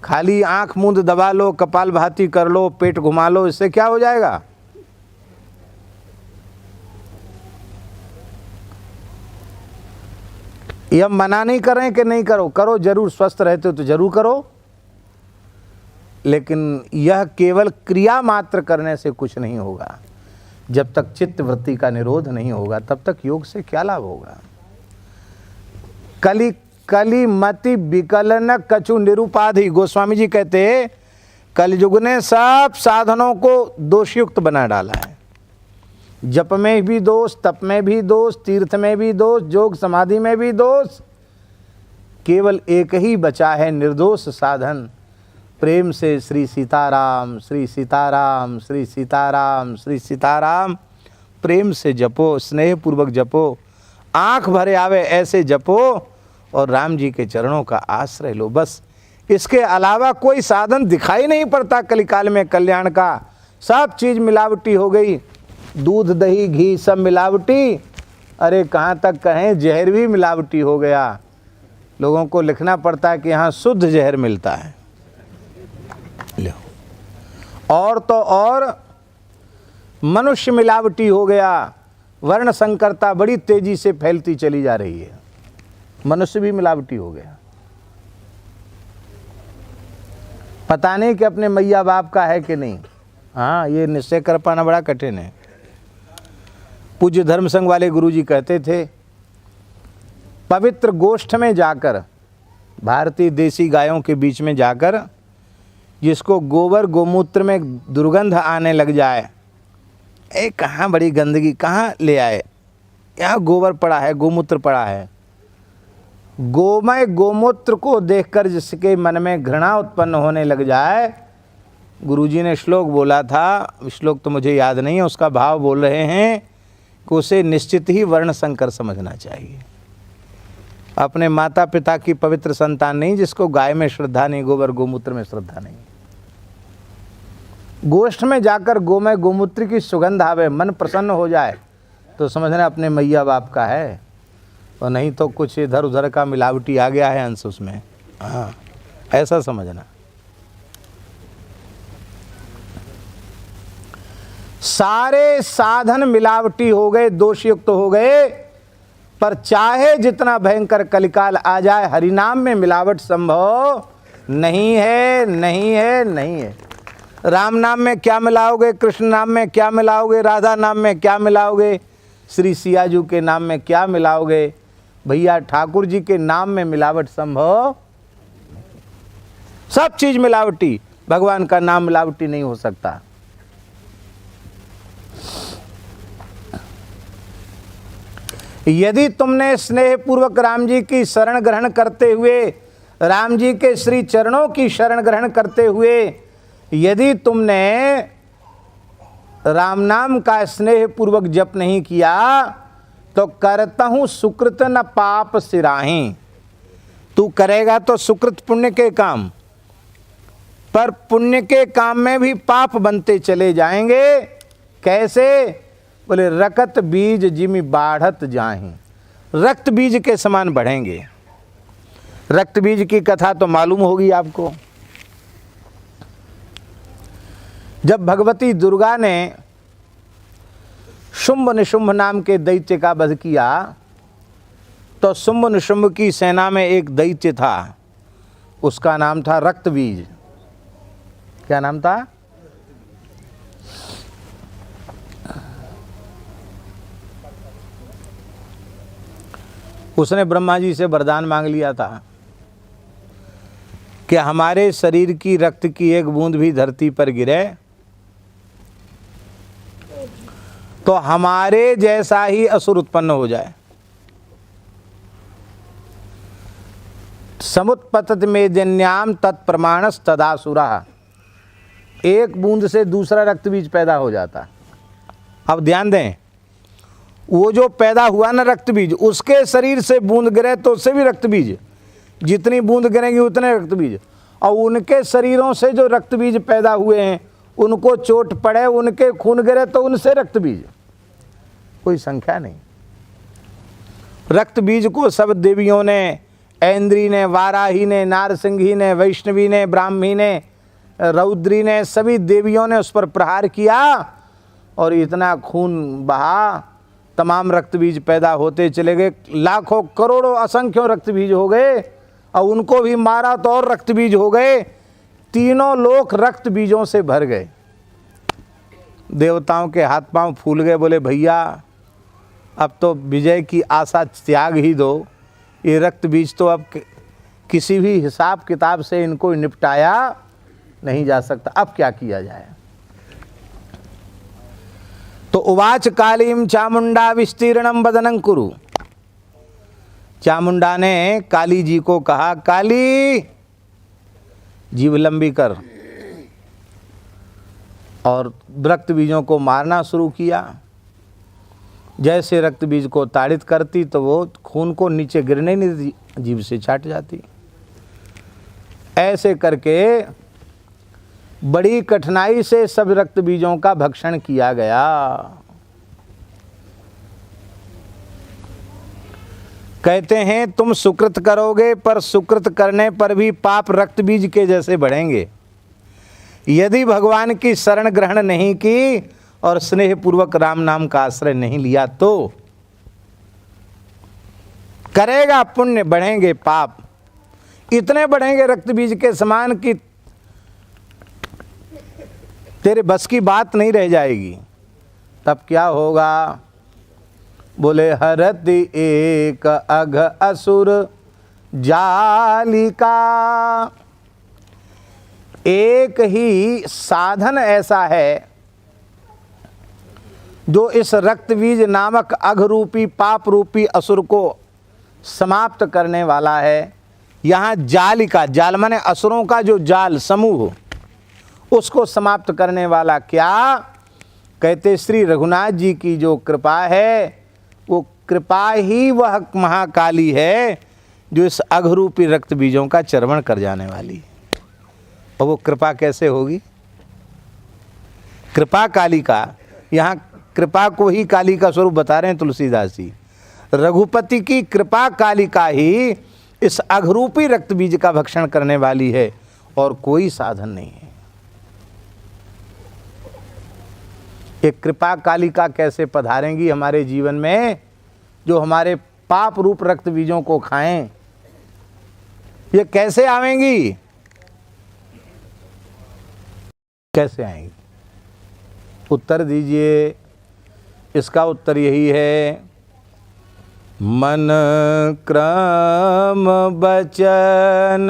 खाली आंख मूंद दबा लो, कपाल भाती कर लो, पेट घुमा लो, इससे क्या हो जाएगा? ये हम मना नहीं कर रहे हैं कि नहीं करो, करो जरूर, स्वस्थ रहते हो तो जरूर करो, लेकिन यह केवल क्रिया मात्र करने से कुछ नहीं होगा। जब तक चित्त वृत्ति का निरोध नहीं होगा तब तक योग से क्या लाभ होगा? कली कली मति विकलन कछु निरुपाधि। गोस्वामी जी कहते हैं कलयुग ने सब साधनों को दोषयुक्त बना डाला है। जप में भी दोष, तप में भी दोष, तीर्थ में भी दोष, योग समाधि में भी दोष। केवल एक ही बचा है निर्दोष साधन, प्रेम से श्री सीताराम श्री सीताराम श्री सीताराम श्री सीताराम प्रेम से जपो, स्नेह पूर्वक जपो, आंख भरे आवे ऐसे जपो और राम जी के चरणों का आश्रय लो। बस इसके अलावा कोई साधन दिखाई नहीं पड़ता कलिकाल में कल्याण का। सब चीज़ मिलावटी हो गई, दूध दही घी सब मिलावटी। अरे कहाँ तक कहें, जहर भी मिलावटी हो गया। लोगों को लिखना पड़ता है कि यहाँ शुद्ध जहर मिलता है। लो, और तो और मनुष्य मिलावटी हो गया। वर्ण संकरता बड़ी तेजी से फैलती चली जा रही है, मनुष्य भी मिलावटी हो गया। पता नहीं कि अपने मैया बाप का है कि नहीं। हाँ, ये निश्चय कर पाना बड़ा कठिन है। पूज्य धर्म संघ वाले गुरुजी कहते थे, पवित्र गोष्ठ में जाकर, भारतीय देसी गायों के बीच में जाकर जिसको गोबर गोमूत्र में दुर्गंध आने लग जाए, ए कहाँ बड़ी गंदगी, कहाँ ले आए, यहाँ गोबर पड़ा है, गोमूत्र पड़ा है। गोमय गोमूत्र को देखकर जिसके मन में घृणा उत्पन्न होने लग जाए, गुरुजी ने श्लोक बोला था, श्लोक तो मुझे याद नहीं है, उसका भाव बोल रहे हैं कि उसे निश्चित ही वर्ण संकर समझना चाहिए। अपने माता पिता की पवित्र संतान नहीं, जिसको गाय में श्रद्धा नहीं, गोबर गोमूत्र में श्रद्धा नहीं। गोष्ठ में जाकर गोमय गोमूत्र की सुगंध आवे, मन प्रसन्न हो जाए, तो समझना अपने मैया बाप का है, और नहीं तो कुछ इधर उधर का मिलावटी आ गया है अंश उसमें। हाँ, ऐसा समझना। सारे साधन मिलावटी हो गए, दोषयुक्त हो गए, पर चाहे जितना भयंकर कलिकाल आ जाए, हरिनाम में मिलावट संभव नहीं है, नहीं है, नहीं है। राम नाम में क्या मिलाओगे, कृष्ण नाम में क्या मिलाओगे, राधा नाम में क्या मिलाओगे, श्री सियाजू के नाम में क्या मिलाओगे, भैया ठाकुर जी के नाम में मिलावट संभव। सब चीज मिलावटी, भगवान का नाम मिलावटी नहीं हो सकता। यदि तुमने स्नेह पूर्वक राम जी की शरण ग्रहण करते हुए, राम जी के श्री चरणों की शरण ग्रहण करते हुए यदि तुमने राम नाम का स्नेह पूर्वक जप नहीं किया, तो करता हूं सुकृत न पाप सिराही। तू करेगा तो सुकृत पुण्य के काम, पर पुण्य के काम में भी पाप बनते चले जाएंगे। कैसे? बोले रकत बीज जिमि बाढ़त जाहि, रक्त बीज के समान बढ़ेंगे। रक्त बीज की कथा तो मालूम होगी आपको। जब भगवती दुर्गा ने शुंभ निशुंभ नाम के दैत्य का वध किया, तो शुंभ निशुंभ की सेना में एक दैत्य था, उसका नाम था रक्त बीज। क्या नाम था? उसने ब्रह्मा जी से वरदान मांग लिया था कि हमारे शरीर की रक्त की एक बूंद भी धरती पर गिरे तो हमारे जैसा ही असुर उत्पन्न हो जाए। समुत्पतत में जन्याम तत्प्रमाणस तदासुरा, एक बूंद से दूसरा रक्त बीज पैदा हो जाता। अब ध्यान दें, वो जो पैदा हुआ ना रक्त बीज, उसके शरीर से बूंद गिरे तो उससे भी रक्त बीज, जितनी बूंद गिरेंगी उतने रक्त बीज। और उनके शरीरों से जो रक्त बीज पैदा हुए हैं, उनको चोट पड़े, उनके खून गिरे तो उनसे रक्त बीज, कोई संख्या नहीं। रक्त बीज को सब देवियों ने, ऐन्द्री ने, वाराही ने, नारसिंही ने, वैष्णवी ने, ब्राह्मी ने, रौद्री ने, सभी देवियों ने उस पर प्रहार किया और इतना खून बहा, तमाम रक्त बीज पैदा होते चले गए। लाखों करोड़ों असंख्यों रक्त बीज हो गए और उनको भी मारा तो और रक्त बीज हो गए। तीनों लोक रक्त बीजों से भर गए। देवताओं के हाथ पांव फूल गए, बोले भैया अब तो विजय की आशा त्याग ही दो, ये रक्त बीज तो अब किसी भी हिसाब किताब से इनको निपटाया नहीं जा सकता, अब क्या किया जाए। तो उवाच कालीम चामुंडा विस्तीर्णम बदनं कुरु, चामुंडा ने काली जी को कहा, काली जीभ लंबी कर, और रक्त बीजों को मारना शुरू किया। जैसे रक्त बीज को ताड़ित करती तो वो खून को नीचे गिरने नहीं देती, जीभ से छाट जाती। ऐसे करके बड़ी कठिनाई से सब रक्त बीजों का भक्षण किया गया। कहते हैं तुम सुकृत करोगे, पर सुकृत करने पर भी पाप रक्त बीज के जैसे बढ़ेंगे। यदि भगवान की शरण ग्रहण नहीं की और स्नेह पूर्वक राम नाम का आश्रय नहीं लिया तो करेगा पुण्य, बढ़ेंगे पाप, इतने बढ़ेंगे रक्त बीज के समान कि तेरे बस की बात नहीं रह जाएगी। तब क्या होगा? बोले हरति एक अघ असुर जालिका, एक ही साधन ऐसा है जो इस रक्त बीज नामक अघ रूपी पाप रूपी असुर को समाप्त करने वाला है। यहाँ जालिका, जाल माने असुरों का जो जाल समूह, उसको समाप्त करने वाला क्या? कहते श्री रघुनाथ जी की जो कृपा है, वो कृपा ही वह महाकाली है जो इस अघ रूपी रक्त बीजों का चर्वण कर जाने वाली है। और वो कृपा कैसे होगी? कृपा काली का, यहाँ कृपा को ही काली का स्वरूप बता रहे हैं तुलसीदास जी। रघुपति की कृपा कालिका ही इस अघरूपी रक्त बीज का भक्षण करने वाली है और कोई साधन नहीं है। ये कृपा कालिका कैसे पधारेंगी हमारे जीवन में? जो हमारे पाप रूप रक्त बीजों को खाएं। ये कैसे आवेंगी? कैसे आएंगी? उत्तर दीजिए। इसका उत्तर यही है, मन क्रम बचन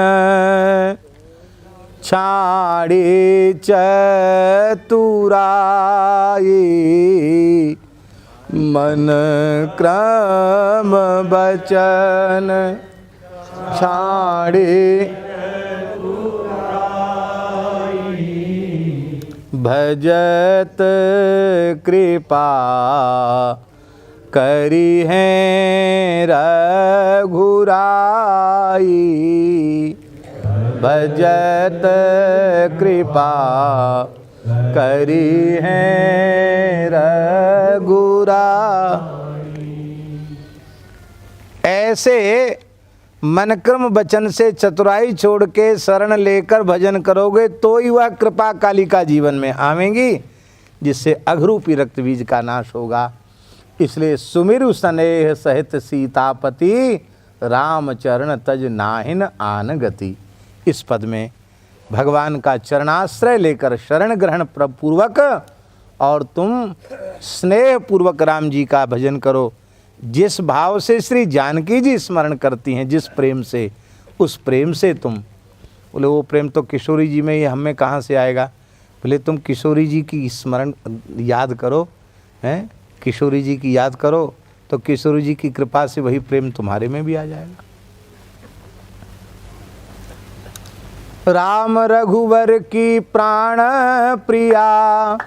छाड़ी चतुराई, मन क्रम बचन छाड़ी भजत कृपा करी है रघुराई, भजत कृपा करी है रघुराई। ऐसे मनक्रम वचन से चतुराई छोड़ के शरण लेकर भजन करोगे तो ही वह कृपा कालिका जीवन में आवेंगी, जिससे अघरूपी रक्त बीज का नाश होगा। इसलिए सुमिरु स्नेह सहित सीतापति, रामचरण तज नाहिन आन गति। इस पद में भगवान का चरणाश्रय लेकर शरण ग्रहण पूर्वक और तुम स्नेह पूर्वक राम जी का भजन करो। जिस भाव से श्री जानकी जी स्मरण करती हैं, जिस प्रेम से, उस प्रेम से तुम बोले वो प्रेम तो किशोरी जी में ही, हमें कहाँ से आएगा? बोले तुम किशोरी जी की स्मरण याद करो, हैं, किशोरी जी की याद करो तो किशोरी जी की कृपा से वही प्रेम तुम्हारे में भी आ जाएगा। राम रघुवर की प्राण प्रिया,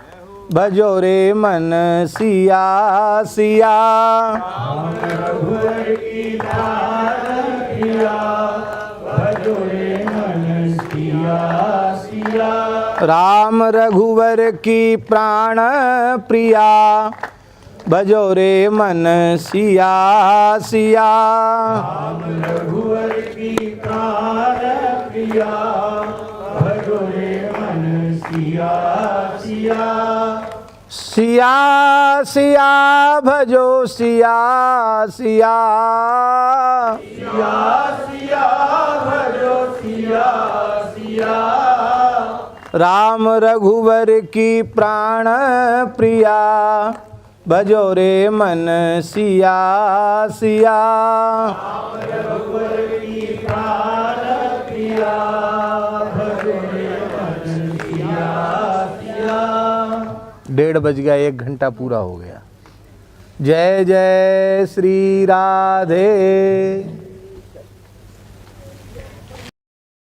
भजो रे मन सिया सिया। राम रघुवर की प्राण प्रिया, भजो रे मन सिया सिया। राम रघुवर की प्राण प्रिया, भजो रे मन सिया सिया। राम रघुवर की प्राण प्रिया, भजो रे मन सिया सिया। सिया सिया भजो सिया सिया। सिया सिया भजो सिया सिया। राम रघुवर की प्राण प्रिया, भजो रे मन सिया सिया। राम रघुवर की प्राण प्रिया, भजो रे मन सिया सिया। 1:30 बज गया, 1 घंटा पूरा हो गया। जय जय श्री राधे।